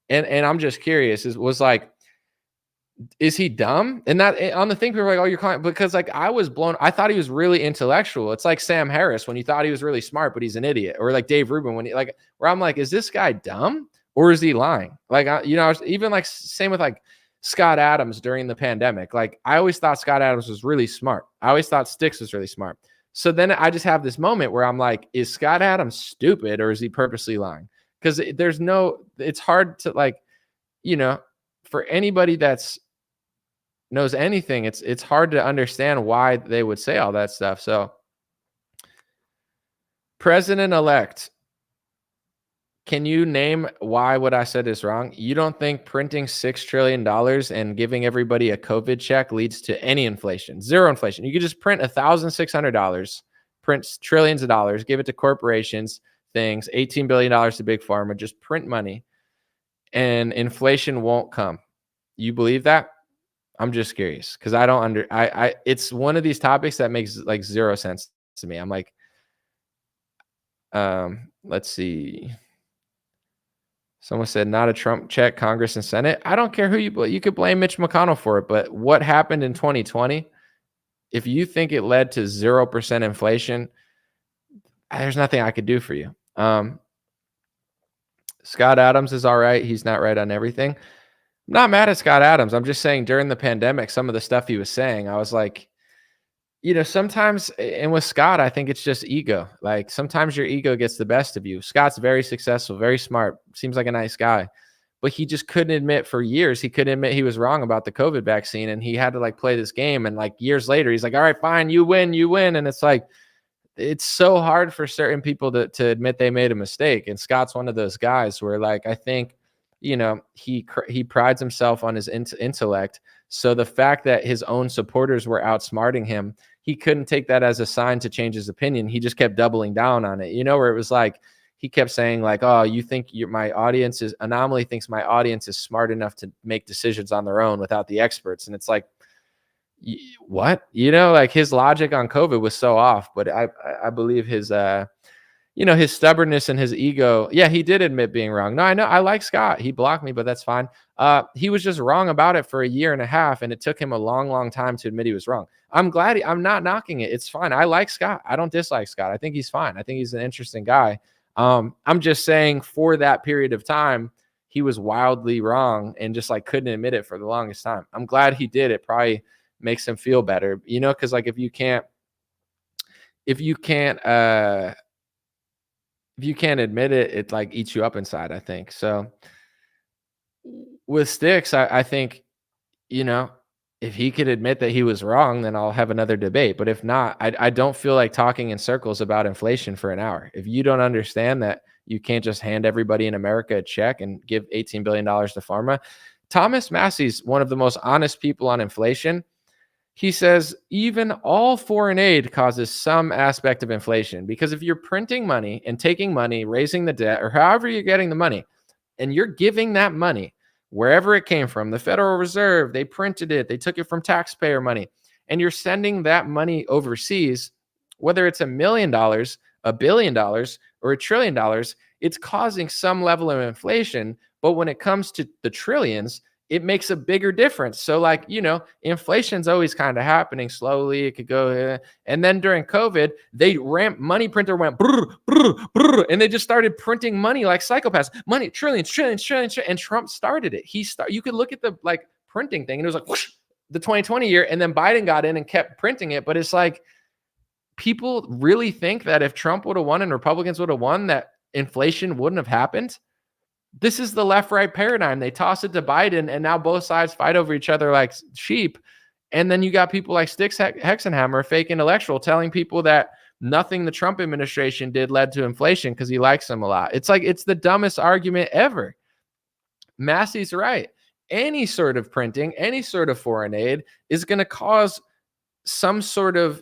and I'm just curious, was like, is he dumb? And that, on the thing, people are like, oh, you're calling, because like, I thought he was really intellectual. It's like Sam Harris when you thought he was really smart, but he's an idiot. Or like Dave Rubin when where I'm like, is this guy dumb or is he lying? Like, I was even like, same with like Scott Adams during the pandemic. Like, I always thought Scott Adams was really smart. I always thought Sticks was really smart. So then I just have this moment where I'm like, is Scott Adams stupid or is he purposely lying? Because it's hard to like, for anybody that's knows anything, it's hard to understand why they would say all that stuff. So, President-elect, can you name why what I said is wrong? You don't think printing $6 trillion and giving everybody a COVID check leads to any inflation? Zero inflation. You could just print $1,600, print trillions of dollars, give it to corporations, things, $18 billion to big pharma, just print money, and inflation won't come. You believe that? I'm just curious because I don't it's one of these topics that makes like zero sense to me. I'm like, let's see. Someone said not a Trump check, Congress and Senate. I don't care who you could blame Mitch McConnell for it, but what happened in 2020, if you think it led to 0% inflation, there's nothing I could do for you. Scott Adams is all right. He's not right on everything. I'm not mad at Scott Adams. I'm just saying during the pandemic, some of the stuff he was saying, I was like, sometimes, and with Scott, I think it's just ego. Like, sometimes your ego gets the best of you. Scott's very successful, very smart, seems like a nice guy, but he just couldn't admit for years. He couldn't admit he was wrong about the COVID vaccine, and he had to like play this game. And like years later, he's like, all right, fine, you win. And it's like, it's so hard for certain people to admit they made a mistake. And Scott's one of those guys where, like, I think, he prides himself on his intellect. So the fact that his own supporters were outsmarting him, he couldn't take that as a sign to change his opinion. He just kept doubling down on it, where it was like, he kept saying like, oh, you think my audience is, Anomaly thinks my audience is smart enough to make decisions on their own without the experts. And it's like, what? Like, his logic on COVID was so off, but I believe his, his stubbornness and his ego. Yeah, he did admit being wrong. No, I know. I like Scott. He blocked me, but that's fine. He was just wrong about it for a year and a half, and it took him a long, long time to admit he was wrong. I'm glad I'm not knocking it. It's fine. I like Scott. I don't dislike Scott. I think he's fine. I think he's an interesting guy. I'm just saying, for that period of time, he was wildly wrong and just like couldn't admit it for the longest time. I'm glad he did. It probably makes him feel better, because like if you can't admit it, it like eats you up inside, I think. So with Sticks, I think, if he could admit that he was wrong, then I'll have another debate. But if not, I don't feel like talking in circles about inflation for an hour. If you don't understand that you can't just hand everybody in America a check and give $18 billion to pharma. Thomas Massey's one of the most honest people on inflation. He says even all foreign aid causes some aspect of inflation, because if you're printing money and taking money, raising the debt, or however you're getting the money, and you're giving that money wherever it came from, the Federal Reserve, they printed it, they took it from taxpayer money, and you're sending that money overseas, whether it's $1 million, $1 billion, or $1 trillion, it's causing some level of inflation. But when it comes to the trillions, it makes a bigger difference. So like, inflation's always kind of happening slowly. It could go, and then during COVID, money printer went, brr, brr, brr, and they just started printing money like psychopaths. Money, trillions, and Trump started it. You could look at the like printing thing, and it was like whoosh, the 2020 year, and then Biden got in and kept printing it. But it's like, people really think that if Trump would have won and Republicans would have won, that inflation wouldn't have happened. This is the left-right paradigm. They toss it to Biden, and now both sides fight over each other like sheep. And then you got people like Sticks Hexenhammer, fake intellectual, telling people that nothing the Trump administration did led to inflation because he likes them a lot. It's like, it's the dumbest argument ever. Massey's right. Any sort of printing, any sort of foreign aid is going to cause some sort of,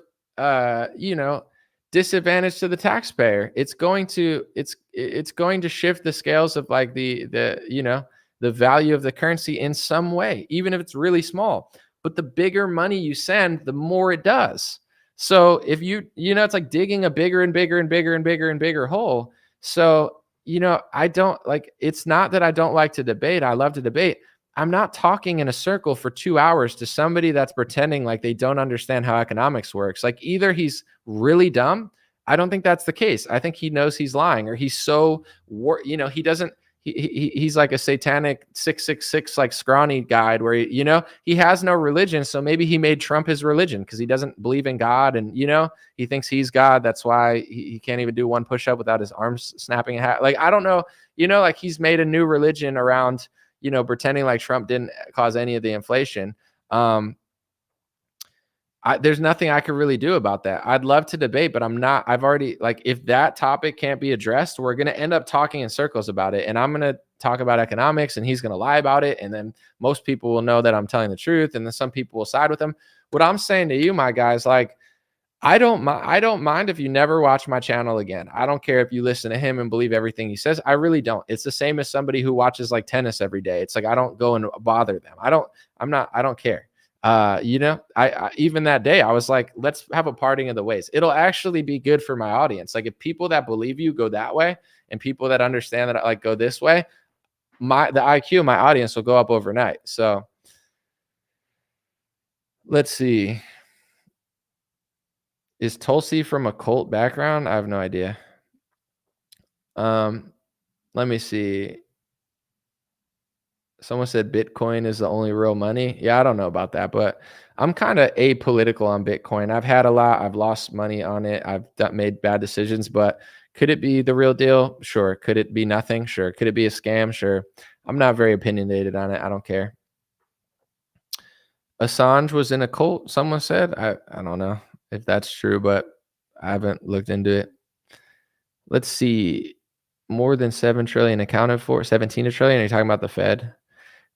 disadvantage to the taxpayer. It's going to shift the scales of like the value of the currency in some way, even if it's really small. But the bigger money you send, the more it does. So if it's like digging a bigger and bigger and bigger and bigger and bigger hole. So, I don't like, it's not that I don't like to debate. I love to debate. I'm not talking in a circle for 2 hours to somebody that's pretending like they don't understand how economics works. Like either he's really dumb. I don't think that's the case. I think he knows he's lying, or he's so, he doesn't, he's like a satanic 666 like scrawny guy where he has no religion, so maybe he made Trump his religion because he doesn't believe in God, and he thinks he's God. That's why he can't even do one push-up without his arms snapping a hat. Like I don't know, like he's made a new religion around pretending like Trump didn't cause any of the inflation. There's nothing I could really do about that. I'd love to debate, but I've already, like, if that topic can't be addressed, we're going to end up talking in circles about it. And I'm going to talk about economics and he's going to lie about it. And then most people will know that I'm telling the truth. And then some people will side with him. What I'm saying to you, my guys, like, I don't mind if you never watch my channel again. I don't care if you listen to him and believe everything he says. I really don't. It's the same as somebody who watches like tennis every day. It's like, I don't go and bother them. I don't care. I even that day I was like, let's have a parting of the ways. It'll actually be good for my audience. Like if people that believe you go that way and people that understand that like go this way, the IQ of my audience will go up overnight. So let's see. Is Tulsi from a cult background? I have no idea. Let me see. Someone said Bitcoin is the only real money. Yeah, I don't know about that, but I'm kind of apolitical on Bitcoin. I've had a lot. I've lost money on it. I've made bad decisions, but could it be the real deal? Sure. Could it be nothing? Sure. Could it be a scam? Sure. I'm not very opinionated on it. I don't care. Assange was in a cult, someone said. I don't know if that's true, but I haven't looked into it. Let's see. More than 7 trillion accounted for, 17 trillion. Are you talking about the Fed?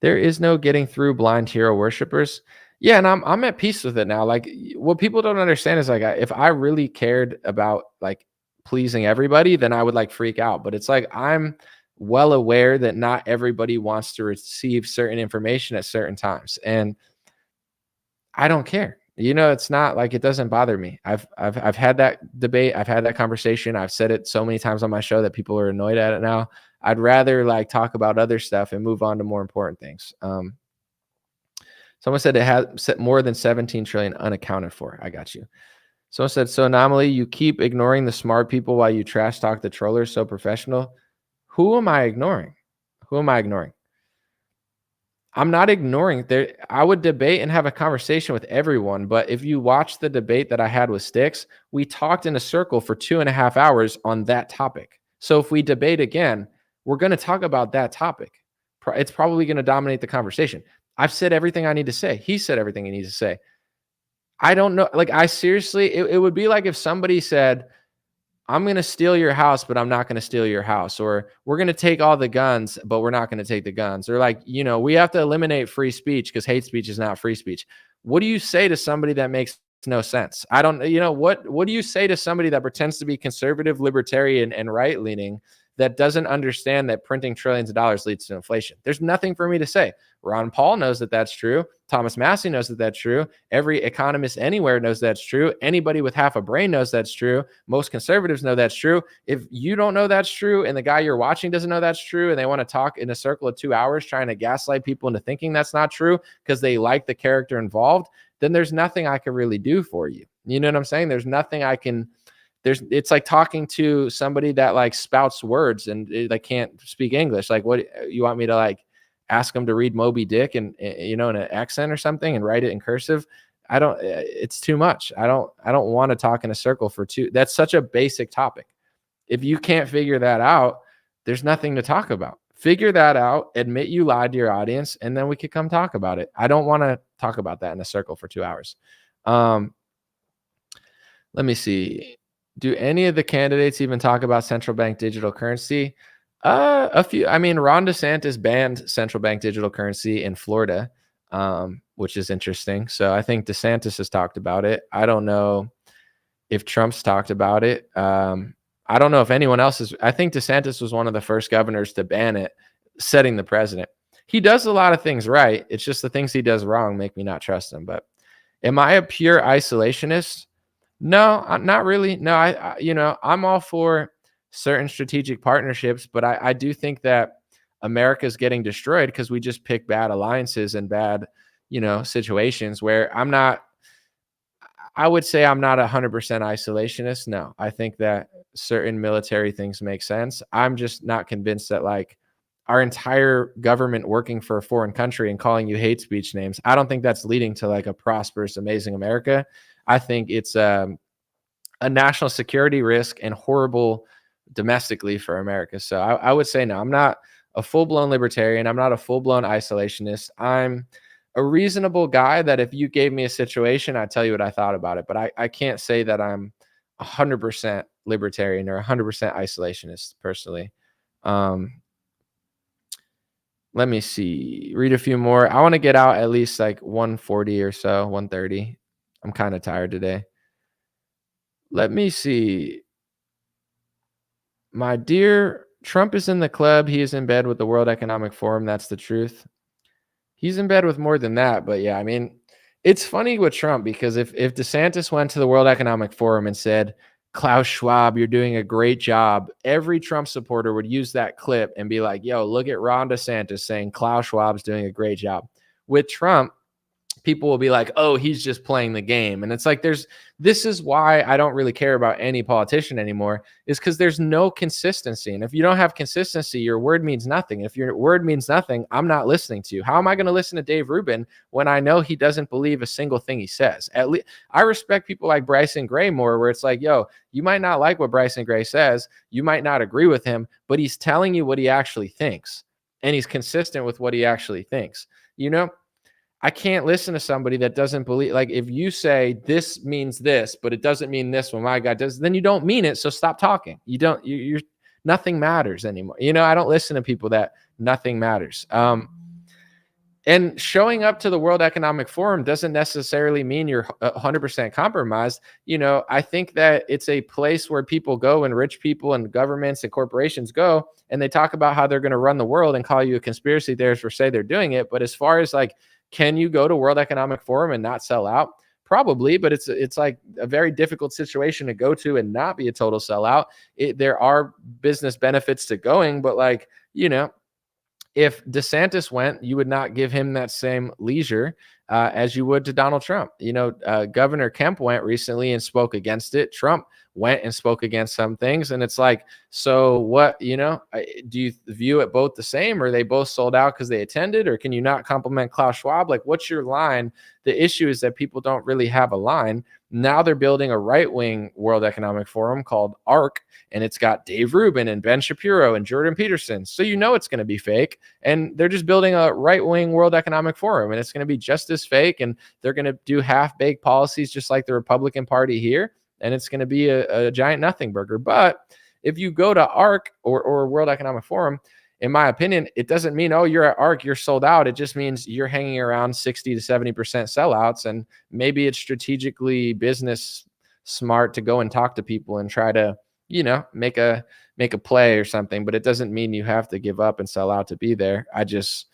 There is no getting through blind hero worshipers. Yeah, and I'm at peace with it now. Like what people don't understand is like if I really cared about like pleasing everybody, then I would like freak out. But it's like I'm well aware that not everybody wants to receive certain information at certain times, and I don't care. It's not like it doesn't bother me. I've had that debate. I've had that conversation. I've said it so many times on my show that people are annoyed at it now. I'd rather like talk about other stuff and move on to more important things. Someone said it has more than 17 trillion unaccounted for. I got you. Someone said, so anomaly, you keep ignoring the smart people while you trash talk the trollers. So professional. Who am I ignoring? Who am I ignoring? I'm not ignoring there. I would debate and have a conversation with everyone. But if you watch the debate that I had with Styx, we talked in a circle for 2.5 hours on that topic. So if we debate again, we're going to talk about that topic. It's probably going to dominate the conversation. I've said everything I need to say. He said everything he needs to say. I don't know. Like I seriously, it would be like if somebody said, I'm going to steal your house, but I'm not going to steal your house. Or we're going to take all the guns, but we're not going to take the guns. Or like, we have to eliminate free speech because hate speech is not free speech. What do you say to somebody that makes no sense? I don't, what do you say to somebody that pretends to be conservative, libertarian, and right-leaning that doesn't understand that printing trillions of dollars leads to inflation? There's nothing for me to say. Ron Paul knows that that's true. Thomas Massey knows that that's true. Every economist anywhere knows that's true. Anybody with half a brain knows that's true. Most conservatives know that's true. If you don't know that's true and the guy you're watching doesn't know that's true and they want to talk in a circle of 2 hours trying to gaslight people into thinking that's not true because they like the character involved, then there's nothing I can really do for you. You know what I'm saying? There's nothing I can... it's like talking to somebody that like spouts words and they can't speak English. Like, what you want me to like ask them to read Moby Dick and in an accent or something and write it in cursive? I don't, it's too much. I don't want to talk in a circle for two. That's such a basic topic. If you can't figure that out, there's nothing to talk about. Figure that out, admit you lied to your audience, and then we could come talk about it. I don't want to talk about that in a circle for 2 hours. Let me see. Do any of the candidates even talk about central bank digital currency? A few. I mean, Ron DeSantis banned central bank digital currency in Florida, which is interesting. So I think DeSantis has talked about it. I don't know if Trump's talked about it. I don't know if anyone else is. I think DeSantis was one of the first governors to ban it, setting the president. He does a lot of things right. It's just the things he does wrong make me not trust him. But am I a pure isolationist? No, not really. No, I'm all for certain strategic partnerships, but I do think that America's getting destroyed because we just pick bad alliances and bad, situations where I would say I'm not 100% isolationist. No, I think that certain military things make sense. I'm just not convinced that like our entire government working for a foreign country and calling you hate speech names, I don't think that's leading to like a prosperous, amazing America. I think it's a national security risk and horrible domestically for America. So I would say no, I'm not a full blown libertarian. I'm not a full blown isolationist. I'm a reasonable guy that if you gave me a situation, I'd tell you what I thought about it. But I can't say that I'm 100% libertarian or 100% isolationist personally. Let me see. Read a few more. I want to get out at least like 140 or so, 130. I'm kind of tired today. Let me see. My dear, Trump is in the club. He is in bed with the World Economic Forum. That's the truth. He's in bed with more than that. But yeah, I mean, it's funny with Trump because if DeSantis went to the World Economic Forum and said, Klaus Schwab, you're doing a great job, every Trump supporter would use that clip and be like, yo, look at Ron DeSantis saying Klaus Schwab's doing a great job. With Trump, people will be like, oh, he's just playing the game. And it's like, this is why I don't really care about any politician anymore, is because there's no consistency. And if you don't have consistency, your word means nothing. If your word means nothing, I'm not listening to you. How am I going to listen to Dave Rubin when I know he doesn't believe a single thing he says? At least I respect people like Bryson Gray more, where it's like, yo, you might not like what Bryson Gray says. You might not agree with him, but he's telling you what he actually thinks. And he's consistent with what he actually thinks. I can't listen to somebody that doesn't believe, like if you say this means this, but it doesn't mean this when my guy does, then you don't mean it. So stop talking. You're nothing matters anymore. I don't listen to people that nothing matters. And showing up to the World Economic Forum doesn't necessarily mean you're 100% compromised. I think that it's a place where people go and rich people and governments and corporations go, and they talk about how they're going to run the world and call you a conspiracy theorist for say they're doing it. But as far as like, can you go to World Economic Forum and not sell out? Probably, but it's like a very difficult situation to go to and not be a total sellout. There are business benefits to going, but like, if DeSantis went, you would not give him that same leisure as you would to Donald Trump. Governor Kemp went recently and spoke against it. Trump went and spoke against some things. And it's like, so what, do you view it both the same? Or are they both sold out because they attended? Or can you not compliment Klaus Schwab? Like, what's your line? The issue is that people don't really have a line. Now they're building a right-wing World Economic Forum called ARC, and it's got Dave Rubin and Ben Shapiro and Jordan Peterson. So it's going to be fake. And they're just building a right-wing World Economic Forum, and it's going to be just as fake. And they're going to do half-baked policies just like the Republican Party here. And it's going to be a giant nothing burger. But if you go to ARC or World Economic Forum, in my opinion, it doesn't mean, oh, you're at ARC, you're sold out. It just means you're hanging around 60 to 70% sellouts. And maybe it's strategically business smart to go and talk to people and try to, make a play or something. But it doesn't mean you have to give up and sell out to be there. I just,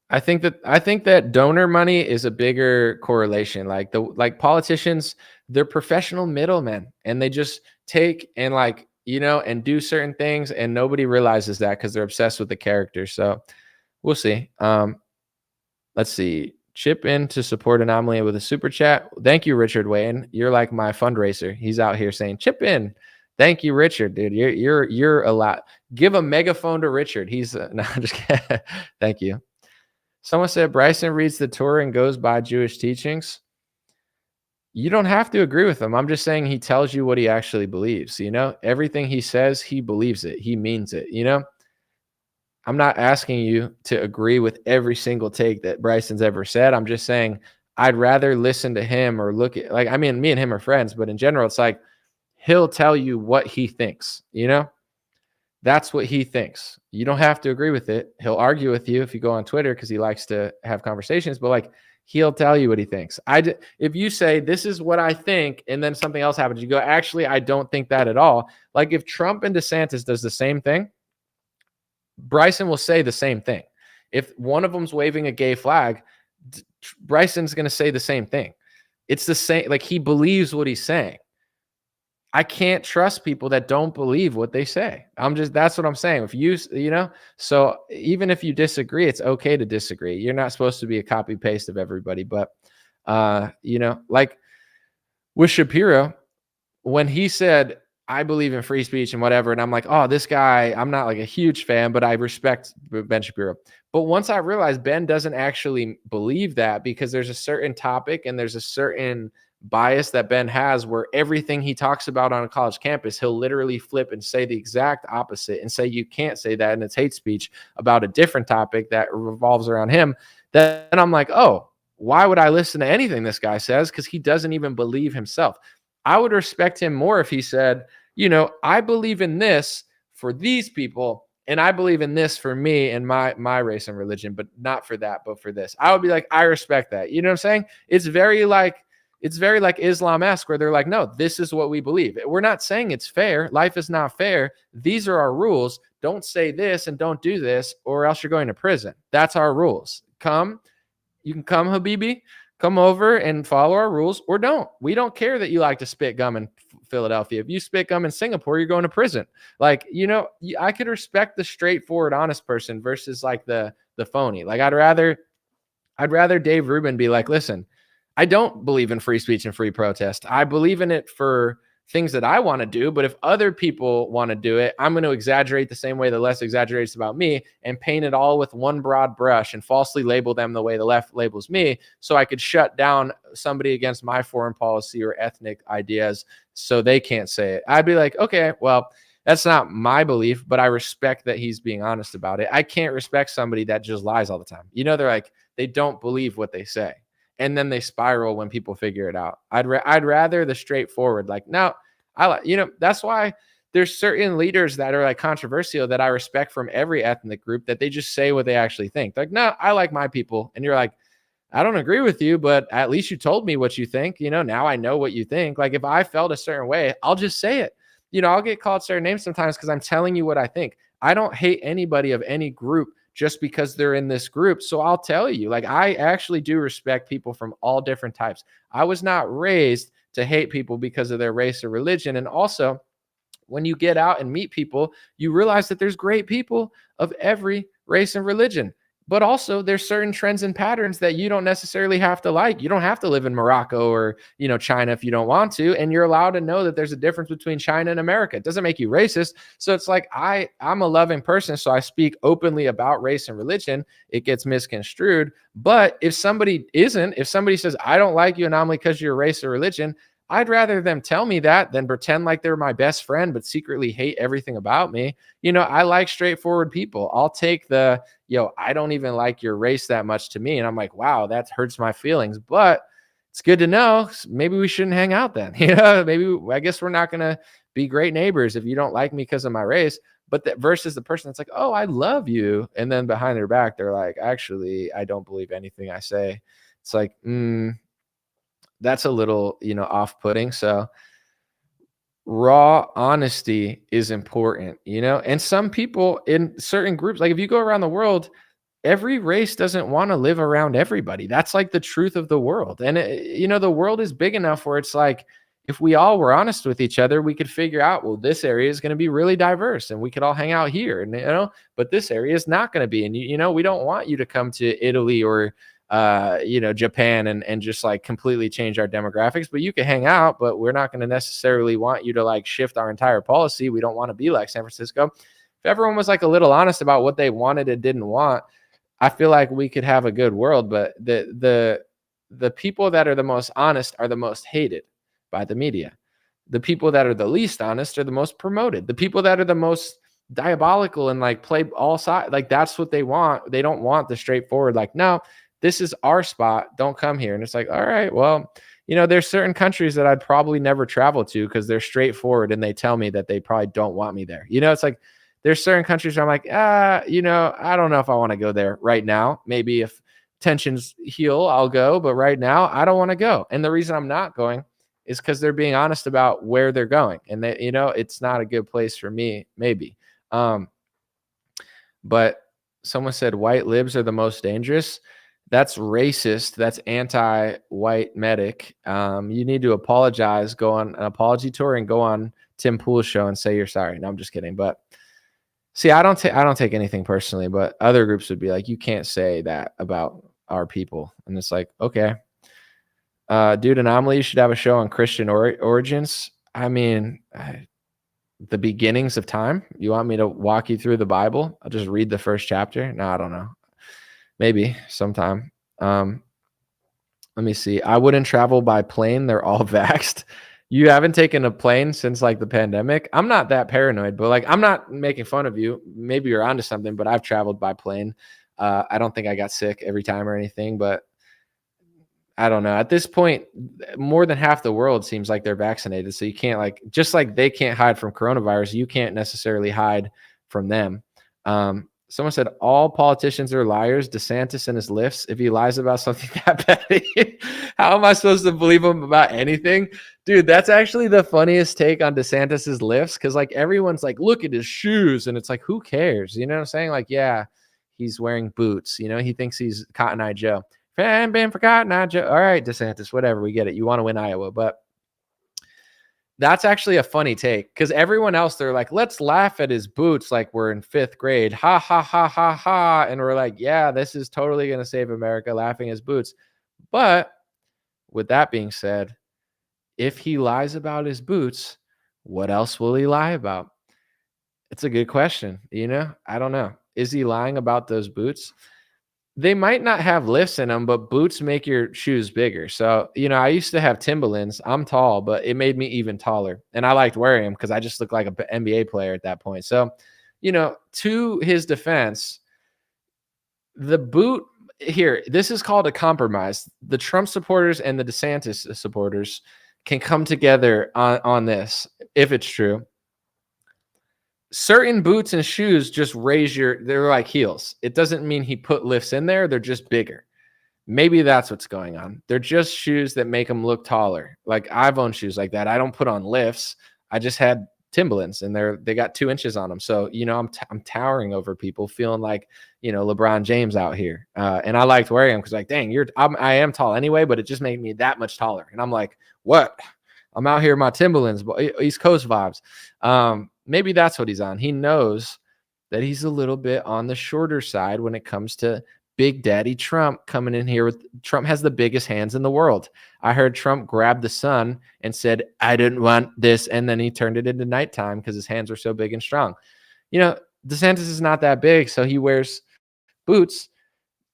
I think that donor money is a bigger correlation. Like politicians, they're professional middlemen, and they just take and and do certain things, and nobody realizes that because they're obsessed with the character. So we'll see. Let's see. Chip in to support Anomaly with a super chat. Thank you, Richard Wayne. You're like my fundraiser. He's out here saying chip in. Thank you, Richard, dude. You're a lot. Give a megaphone to Richard. He's no, I'm just kidding. Thank you. Someone said Bryson reads the Torah and goes by Jewish teachings. You don't have to agree with him. I'm just saying he tells you what he actually believes. Everything he says, he believes it. He means it. I'm not asking you to agree with every single take that Bryson's ever said. I'm just saying I'd rather listen to him or look at, me and him are friends, but in general, it's like he'll tell you what he thinks. That's what he thinks. You don't have to agree with it. He'll argue with you if you go on Twitter because he likes to have conversations, but he'll tell you what he thinks. If you say, this is what I think, and then something else happens, you go, actually, I don't think that at all. Like if Trump and DeSantis does the same thing, Bryson will say the same thing. If one of them's waving a gay flag, Bryson's going to say the same thing. It's the same, like he believes what he's saying. I can't trust people that don't believe what they say. That's what I'm saying. If so even if you disagree, it's okay to disagree. You're not supposed to be a copy paste of everybody, but like with Shapiro, when he said, I believe in free speech and whatever, and I'm like, oh, this guy, I'm not like a huge fan, but I respect Ben Shapiro. But once I realized Ben doesn't actually believe that, because there's a certain topic and there's a certain bias that Ben has where everything he talks about on a college campus, he'll literally flip and say the exact opposite and say, you can't say that, and it's hate speech about a different topic that revolves around him. Then I'm like, oh, why would I listen to anything this guy says? Because he doesn't even believe himself. I would respect him more if he said, I believe in this for these people, and I believe in this for me and my race and religion, but not for that, but for this. I would be like, I respect that. You know what I'm saying? It's very like Islam-esque, where they're like, no, this is what we believe. We're not saying it's fair. Life is not fair. These are our rules. Don't say this and don't do this, or else you're going to prison. That's our rules. You can come, Habibi. Come over and follow our rules, or don't. We don't care that you like to spit gum in Philadelphia. If you spit gum in Singapore, you're going to prison. Like, I could respect the straightforward, honest person versus like the phony. Like, I'd rather Dave Rubin be like, listen, I don't believe in free speech and free protest. I believe in it for things that I want to do, but if other people want to do it, I'm going to exaggerate the same way the left exaggerates about me and paint it all with one broad brush and falsely label them the way the left labels me, so I could shut down somebody against my foreign policy or ethnic ideas so they can't say it. I'd be like, okay, well, that's not my belief, but I respect that he's being honest about it. I can't respect somebody that just lies all the time. They're like, they don't believe what they say, and then they spiral when people figure it out. I'd rather the straightforward, like, no, that's why there's certain leaders that are like controversial that I respect from every ethnic group, that they just say what they actually think. Like, no, I like my people. And you're like, I don't agree with you, but at least you told me what you think. Now I know what you think. Like, if I felt a certain way, I'll just say it. I'll get called certain names sometimes because I'm telling you what I think. I don't hate anybody of any group just because they're in this group. So I'll tell you, like, I actually do respect people from all different types. I was not raised to hate people because of their race or religion. And also, when you get out and meet people, you realize that there's great people of every race and religion. But also, there's certain trends and patterns that you don't necessarily have to like. You don't have to live in Morocco or, China if you don't want to. And you're allowed to know that there's a difference between China and America. It doesn't make you racist. So it's like, I'm a loving person, so I speak openly about race and religion. It gets misconstrued. But if somebody says, I don't like you anomaly because of your race or religion, I'd rather them tell me that than pretend like they're my best friend, but secretly hate everything about me. I like straightforward people. I'll take I don't even like your race that much to me. And I'm like, wow, that hurts my feelings, but it's good to know. Maybe we shouldn't hang out then. I guess we're not going to be great neighbors if you don't like me because of my race. But that versus the person that's like, oh, I love you. And then behind their back, they're like, actually, I don't believe anything I say. It's like, that's a little, off-putting. So raw honesty is important, and some people in certain groups, like if you go around the world, every race doesn't want to live around everybody. That's like the truth of the world. And the world is big enough where it's like, if we all were honest with each other, we could figure out, well, this area is going to be really diverse and we could all hang out here, and but this area is not going to be. And we don't want you to come to Italy or Japan and just like completely change our demographics, but you can hang out, but we're not going to necessarily want you to like shift our entire policy. We don't want to be like San Francisco. If everyone was like a little honest about what they wanted and didn't want, I feel like we could have a good world. But the people that are the most honest are the most hated by the media. The people that are the least honest are the most promoted. The people that are the most diabolical and like play all sides, like that's what they want. They don't want the straightforward, like, no, this is our spot, don't come here. And it's like, all right, well, there's certain countries that I'd probably never travel to because they're straightforward and they tell me that they probably don't want me there. It's like, there's certain countries where I'm like, I don't know if I want to go there right now. Maybe if tensions heal, I'll go. But right now, I don't want to go. And the reason I'm not going is because they're being honest about where they're going. And they, it's not a good place for me, maybe. But someone said white libs are the most dangerous. That's racist. That's anti-white medic. You need to apologize, go on an apology tour and go on Tim Pool's show and say you're sorry. No, I'm just kidding. But see, I don't take anything personally, but other groups would be like, you can't say that about our people. And it's like, okay. Dude, Anomaly, you should have a show on Christian origins. I mean, the beginnings of time. You want me to walk you through the Bible? I'll just read the first chapter. No, I don't know. Maybe sometime. Let me see. I wouldn't travel by plane. They're all vaxxed. You haven't taken a plane since like the pandemic. I'm not that paranoid, but like, I'm not making fun of you. Maybe you're onto something, but I've traveled by plane. I don't think I got sick every time or anything, but I don't know. At this point, more than half the world seems like they're vaccinated. So you can't like, just like they can't hide from coronavirus, you can't necessarily hide from them. Someone said all politicians are liars. DeSantis and his lifts. If he lies about something that petty, how am I supposed to believe him about anything? Dude, that's actually the funniest take on DeSantis's lifts. Cause like everyone's like, look at his shoes. And it's like, who cares? You know what I'm saying? Like, yeah, he's wearing boots. You know, he thinks he's Cotton Eye Joe. Fan been for Cotton Eye Joe. All right, DeSantis, whatever. We get it. You want to win Iowa. But that's actually a funny take because everyone else, they're like, let's laugh at his boots like we're in 5th grade. Ha, ha, ha, ha, ha. And we're like, yeah, this is totally going to save America, laughing at his boots. But with that being said, if he lies about his boots, what else will he lie about? It's a good question. You know, I don't know. Is he lying about those boots? They might not have lifts in them, but boots make your shoes bigger. So, you know, I used to have Timberlands. I'm tall, but it made me even taller. And I liked wearing them because I just looked like an NBA player at that point. So, you know, to his defense, the boot here, this is called a compromise. The Trump supporters and the DeSantis supporters can come together on this, if it's true. Certain boots and shoes just they're like heels. It doesn't mean he put lifts in there. They're just bigger. Maybe that's what's going on. They're just shoes that make them look taller. Like I've owned shoes like that. I don't put on lifts. I just had Timberlands and they got 2 inches on them. So, you know, I'm towering over people, feeling like, you know, LeBron James out here. And I liked wearing them because like, dang, I am tall anyway, but it just made me that much taller. And I'm like, what? I'm out here in my Timberlands, East Coast vibes. Maybe that's what he's on. He knows that he's a little bit on the shorter side when it comes to Big Daddy Trump coming in here with Trump has the biggest hands in the world. I heard Trump grab the sun and said, I didn't want this. And then he turned it into nighttime because his hands are so big and strong. You know, DeSantis is not that big. So he wears boots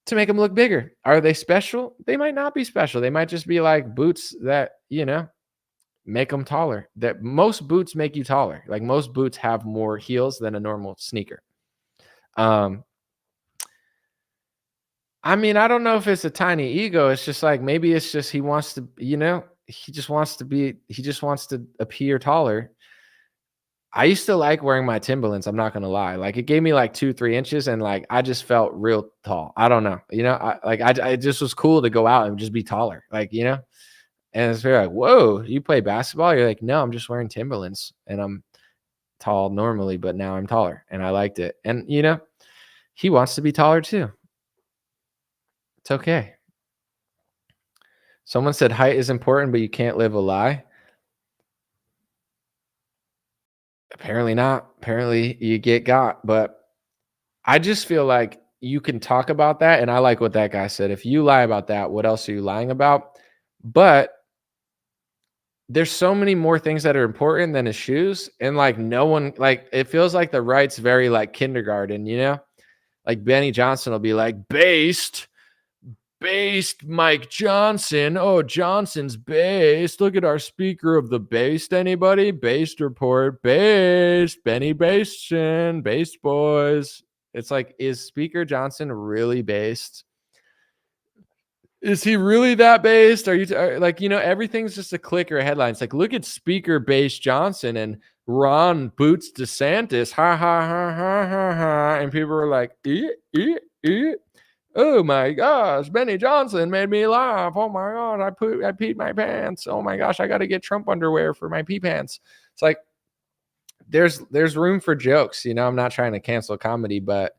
to make him look bigger. Are they special? They might not be special. They might just be like boots that, you know, make them taller. That most boots make you taller. Like most boots have more heels than a normal sneaker. I mean, I don't know if it's a tiny ego. It's just like, maybe it's just, he wants to, you know, he just wants to appear taller. I used to like wearing my Timberlands. I'm not going to lie. Like it gave me like 2-3 inches and like, I just felt real tall. I don't know. You know, I just was cool to go out and just be taller. Like, you know, and it's very like, whoa, you play basketball? You're like, no, I'm just wearing Timberlands and I'm tall normally, but now I'm taller and I liked it. And, you know, he wants to be taller too. It's okay. Someone said height is important, but you can't live a lie. Apparently not. Apparently you get got. But I just feel like you can talk about that. And I like what that guy said. If you lie about that, what else are you lying about? But there's so many more things that are important than his shoes. And like no one, like it feels like the right's very like kindergarten, you know? Like Benny Johnson will be like, based Mike Johnson. Oh, Johnson's based. Look at our speaker of the based. Anybody? Based report. Based. Benny Bastion. Based boys. It's like, is Speaker Johnson really based? Is he really that based? Are you like, you know, everything's just a click or a headline. It's like, look at Speaker Based Johnson and Ron Boots DeSantis. Ha ha ha ha ha ha. And people are like, oh my gosh, Benny Johnson made me laugh. Oh my God, I peed my pants. Oh my gosh, I got to get Trump underwear for my pee pants. It's like there's room for jokes. You know, I'm not trying to cancel comedy, but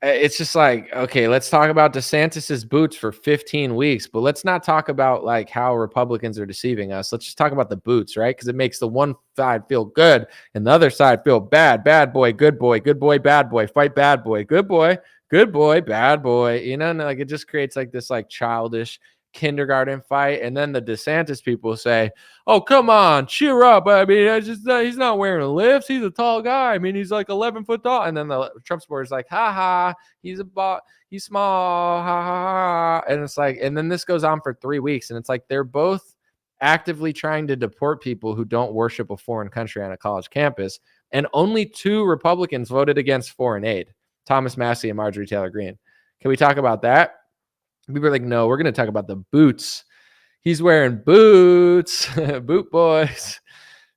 it's just like, okay, let's talk about DeSantis's boots for 15 weeks, but let's not talk about like how Republicans are deceiving us. Let's just talk about the boots, right? Because it makes the one side feel good and the other side feel bad. Bad boy, good boy, good boy, bad boy, fight bad boy, good boy, bad boy. You know, and like it just creates like this like childish kindergarten fight. And then the DeSantis people say, oh, come on, cheer up. I mean, he's not wearing lifts. He's a tall guy. I mean, he's like 11 foot tall. And then the Trump supporter is like, ha ha, he's small, ha ha ha. And it's like, and then this goes on for 3 weeks. And it's like, they're both actively trying to deport people who don't worship a foreign country on a college campus. And only 2 Republicans voted against foreign aid, Thomas Massie and Marjorie Taylor Greene. Can we talk about that? People are like, no, we're going to talk about the boots. He's wearing boots, boot boys.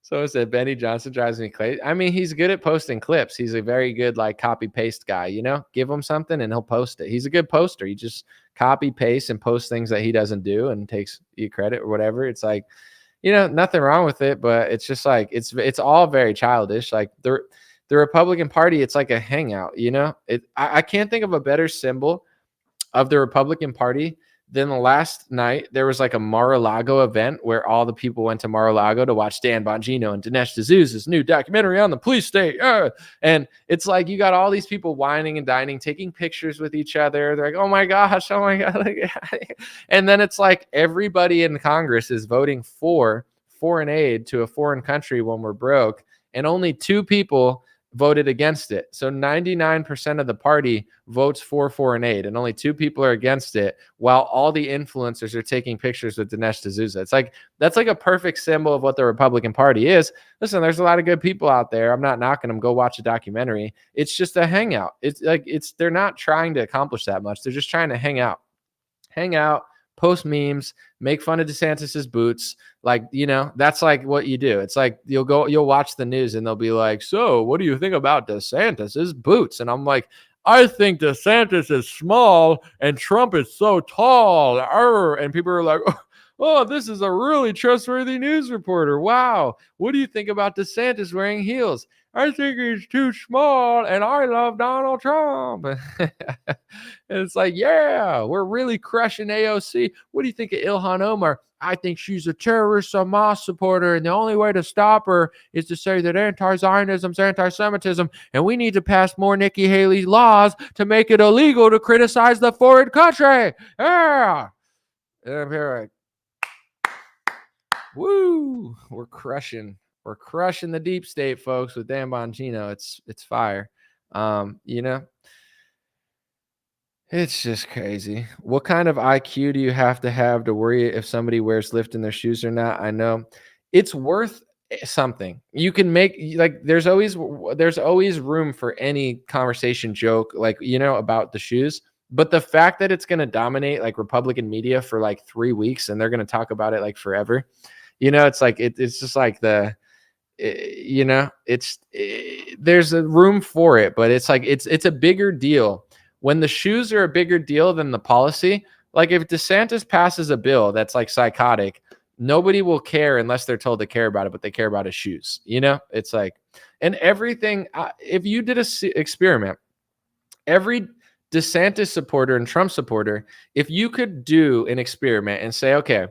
So I said, Benny Johnson drives me crazy. I mean, he's good at posting clips. He's a very good like copy paste guy, you know, give him something and he'll post it. He's a good poster. He just copy paste and post things that he doesn't do and takes you credit or whatever. It's like, you know, nothing wrong with it, but it's just like, it's all very childish. Like the Republican Party, it's like a hangout, you know, I can't think of a better symbol of the Republican Party. Then the last night, there was like a Mar-a-Lago event where all the people went to Mar-a-Lago to watch Dan Bongino and Dinesh D'Souza's new documentary on the police state. And it's like you got all these people whining and dining, taking pictures with each other. They're like, oh my gosh, oh my God. And then it's like everybody in Congress is voting for foreign aid to a foreign country when we're broke. And only 2 people voted against it. So 99% of the party votes for foreign aid and only 2 people are against it, while all the influencers are taking pictures with Dinesh D'Souza. It's like, that's like a perfect symbol of what the Republican Party is. Listen, there's a lot of good people out there. I'm not knocking them. Go watch a documentary. It's just a hangout. It's like, they're not trying to accomplish that much. They're just trying to hang out, post memes, make fun of DeSantis's boots. Like, you know, that's like what you do. It's like you'll watch the news and they'll be like, so what do you think about DeSantis's boots? And I'm like, I think DeSantis is small and Trump is so tall. And people are like, oh, this is a really trustworthy news reporter. Wow. What do you think about DeSantis wearing heels? I think he's too small and I love Donald Trump. And it's like, yeah, we're really crushing AOC. What do you think of Ilhan Omar? I think she's a terrorist Hamas supporter, and the only way to stop her is to say that anti-Zionism is anti-Semitism, and we need to pass more Nikki Haley laws to make it illegal to criticize the foreign country. Yeah. And I'm here like, woo, we're crushing the deep state, folks, with Dan Bongino. It's fire. You know, it's just crazy. What kind of IQ do you have to worry if somebody wears lift in their shoes or not? I know it's worth something. You can make, like, there's always room for any conversation joke, like, you know, about the shoes. But the fact that it's going to dominate like Republican media for like 3 weeks and they're going to talk about it like forever, you know, it's like, it's just like you know, there's a room for it, but it's like, it's a bigger deal. When the shoes are a bigger deal than the policy, like if DeSantis passes a bill that's like psychotic, nobody will care unless they're told to care about it, but they care about his shoes. You know, it's like, and everything, if you did a experiment, every DeSantis supporter and Trump supporter, if you could do an experiment and say, okay,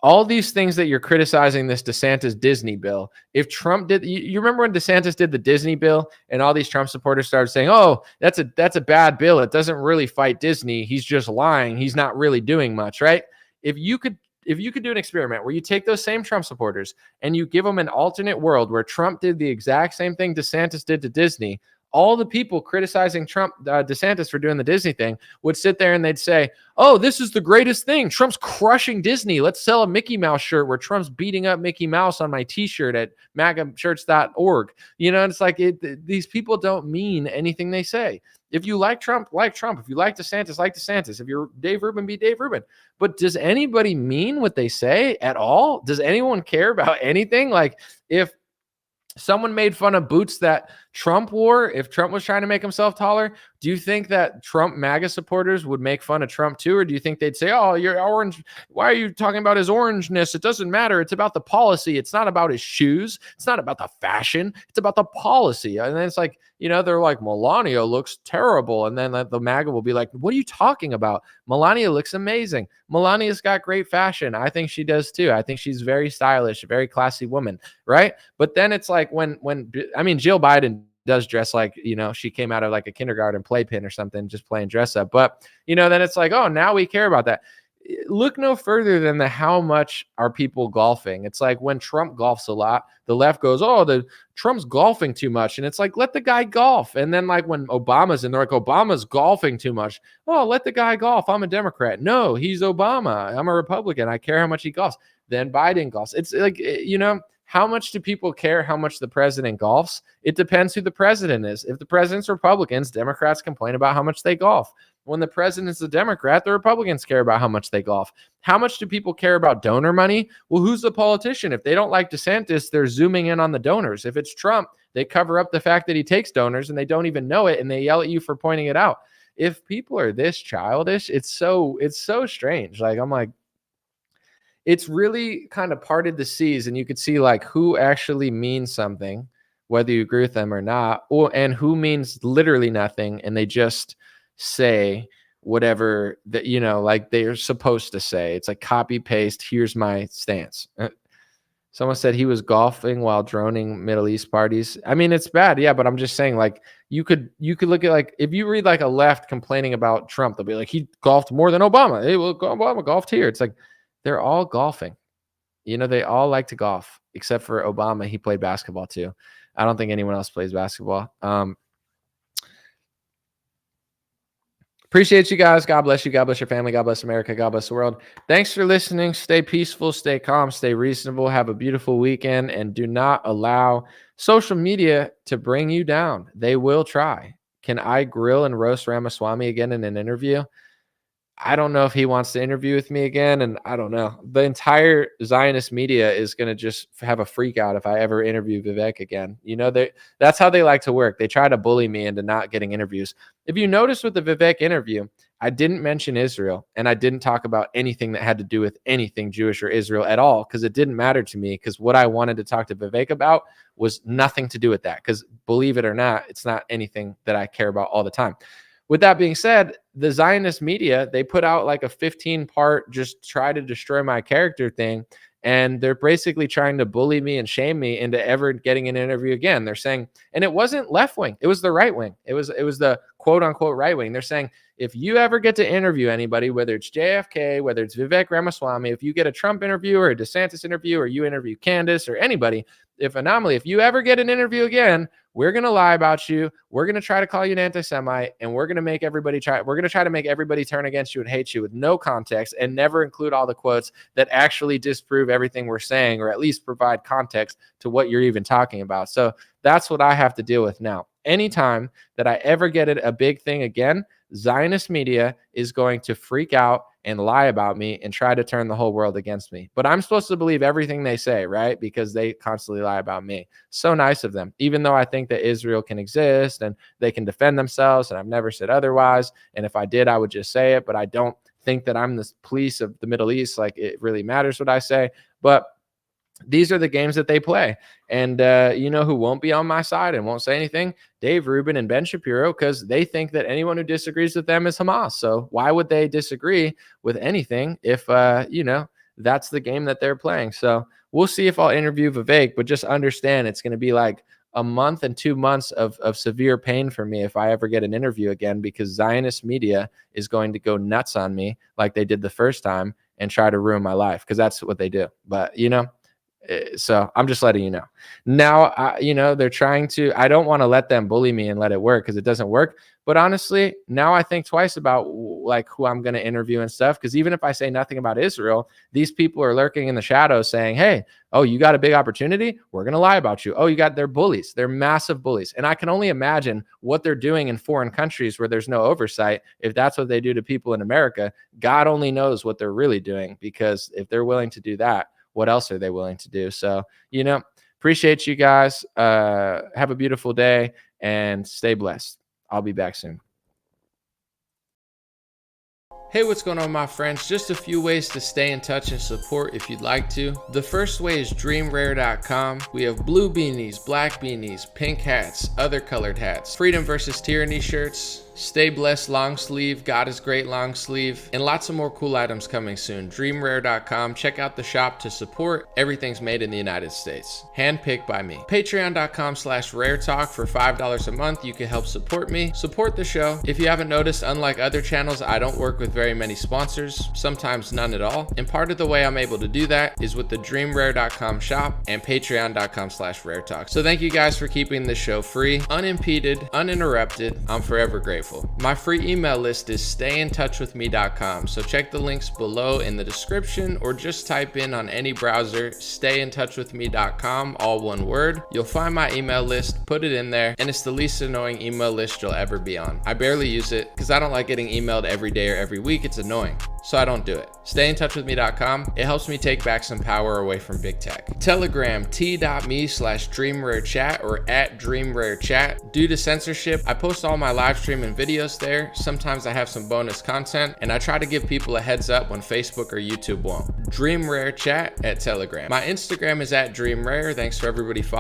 all these things that you're criticizing this DeSantis Disney bill, if Trump did, you remember when DeSantis did the Disney bill and all these Trump supporters started saying, oh, that's a bad bill. It doesn't really fight Disney. He's just lying. He's not really doing much, right? If you could do an experiment where you take those same Trump supporters and you give them an alternate world where Trump did the exact same thing DeSantis did to Disney, all the people criticizing Trump, DeSantis for doing the Disney thing would sit there and they'd say, oh, this is the greatest thing. Trump's crushing Disney. Let's sell a Mickey Mouse shirt where Trump's beating up Mickey Mouse on my t-shirt at magashirts.org. You know, it's like these people don't mean anything they say. If you like Trump, like Trump. If you like DeSantis, like DeSantis. If you're Dave Rubin, be Dave Rubin. But does anybody mean what they say at all? Does anyone care about anything? Like if someone made fun of boots that Trump wore, if Trump was trying to make himself taller, do you think that Trump MAGA supporters would make fun of Trump too? Or do you think they'd say, oh, you're orange. Why are you talking about his orangeness? It doesn't matter. It's about the policy. It's not about his shoes. It's not about the fashion. It's about the policy. And then it's like, they're like, Melania looks terrible. And then the MAGA will be like, what are you talking about? Melania looks amazing. Melania's got great fashion. I think she does too. I think she's very stylish, a very classy woman, right? But then it's like when Jill Biden does dress like, she came out of like a kindergarten playpen or something, just playing dress up. But, then it's like, oh, now we care about that. Look no further than how much are people golfing. It's like when Trump golfs a lot, the left goes, oh, the Trump's golfing too much. And it's like, let the guy golf. And then like when Obama's in, they're like, Obama's golfing too much. Oh, let the guy golf. I'm a Democrat. No, he's Obama. I'm a Republican. I care how much he golfs. Then Biden golfs. It's like, how much do people care how much the president golfs? It depends who the president is. If the president's Republicans, Democrats complain about how much they golf. When the president's a Democrat, the Republicans care about how much they golf. How much do people care about donor money? Well, who's the politician? If they don't like DeSantis, they're zooming in on the donors. If it's Trump, they cover up the fact that he takes donors and they don't even know it, and they yell at you for pointing it out. If people are this childish, it's so strange. Like, I'm like, it's really kind of parted the seas, and you could see like who actually means something, whether you agree with them or not, and who means literally nothing, and they just say whatever that like they're supposed to say. It's like copy paste. Here's my stance. Someone said he was golfing while droning Middle East parties. I mean, it's bad, yeah, but I'm just saying, like, you could look at, like, if you read like a left complaining about Trump, they'll be like, he golfed more than Obama. Hey, well, Obama golfed here. It's like they're all golfing. They all like to golf except for Obama. He played basketball too. I don't think anyone else plays basketball. Appreciate you guys. God bless you. God bless your family. God bless America. God bless the world. Thanks for listening. Stay peaceful, stay calm, stay reasonable. Have a beautiful weekend, and do not allow social media to bring you down. They will try. Can I grill and roast Ramaswamy again in an interview? I don't know if he wants to interview with me again, and I don't know. The entire Zionist media is going to just have a freak out if I ever interview Vivek again. That's how they like to work. They try to bully me into not getting interviews. If you notice with the Vivek interview, I didn't mention Israel, and I didn't talk about anything that had to do with anything Jewish or Israel at all, because it didn't matter to me, because what I wanted to talk to Vivek about was nothing to do with that, because believe it or not, it's not anything that I care about all the time. With that being said, the Zionist media, they put out like a 15-part just try to destroy my character thing. And they're basically trying to bully me and shame me into ever getting an interview again. They're saying, and it wasn't left wing, it was the right wing. It was the quote unquote right wing. They're saying, if you ever get to interview anybody, whether it's JFK, whether it's Vivek Ramaswamy, if you get a Trump interview or a DeSantis interview, or you interview Candace or anybody, if you ever get an interview again, we're going to lie about you. We're going to try to call you an anti-Semite, and we're going to try to make everybody turn against you and hate you with no context, and never include all the quotes that actually disprove everything we're saying, or at least provide context to what you're even talking about. So that's what I have to deal with now. Anytime that I ever get a big thing again, Zionist media is going to freak out and lie about me and try to turn the whole world against me. But I'm supposed to believe everything they say, right? Because they constantly lie about me. So nice of them. Even though I think that Israel can exist and they can defend themselves, and I've never said otherwise. And if I did, I would just say it. But I don't think that I'm the police of the Middle East. Like, it really matters what I say. But these are the games that they play. And who won't be on my side and won't say anything? Dave Rubin and Ben Shapiro, because they think that anyone who disagrees with them is Hamas. So why would they disagree with anything if, that's the game that they're playing? So we'll see if I'll interview Vivek, but just understand it's going to be like a month and 2 months of severe pain for me if I ever get an interview again, because Zionist media is going to go nuts on me like they did the first time and try to ruin my life, because that's what they do. But, so I'm just letting you know. Now, they're trying to, I don't want to let them bully me and let it work, because it doesn't work. But honestly, now I think twice about like who I'm going to interview and stuff. Because even if I say nothing about Israel, these people are lurking in the shadows saying, hey, oh, you got a big opportunity? We're going to lie about you. Oh, they're bullies. They're massive bullies. And I can only imagine what they're doing in foreign countries where there's no oversight. If that's what they do to people in America, God only knows what they're really doing. Because if they're willing to do that, what else are they willing to do? So, Appreciate you guys. Have a beautiful day and stay blessed. I'll be back soon. Hey, what's going on, my friends? Just a few ways to stay in touch and support if you'd like to. The first way is dreamrare.com. We have blue beanies, black beanies, pink hats, other colored hats, freedom versus tyranny shirts, stay blessed long sleeve, God is great long sleeve, and lots of more cool items coming soon. Dreamrare.com. Check out the shop to support. Everything's made in the United States. Handpicked by me. Patreon.com/raretalk. For $5 a month, you can help support me, support the show. If you haven't noticed, unlike other channels, I don't work with very many sponsors, sometimes none at all. And part of the way I'm able to do that is with the dreamrare.com shop and patreon.com/raretalk. So thank you guys for keeping this show free, unimpeded, uninterrupted. I'm forever grateful. My free email list is stayintouchwithme.com. So check the links below in the description or just type in on any browser, stayintouchwithme.com, all one word. You'll find my email list, put it in there, and it's the least annoying email list you'll ever be on. I barely use it because I don't like getting emailed every day or every week. It's annoying, so I don't do it. Stayintouchwithme.com. It helps me take back some power away from big tech. Telegram, t.me/dreamrarechat or @dreamrarechat. Due to censorship, I post all my live stream and videos there. Sometimes I have some bonus content, and I try to give people a heads up when Facebook or YouTube won't. Dreamrare Chat at Telegram. My Instagram is @dreamrare. Thanks for everybody following.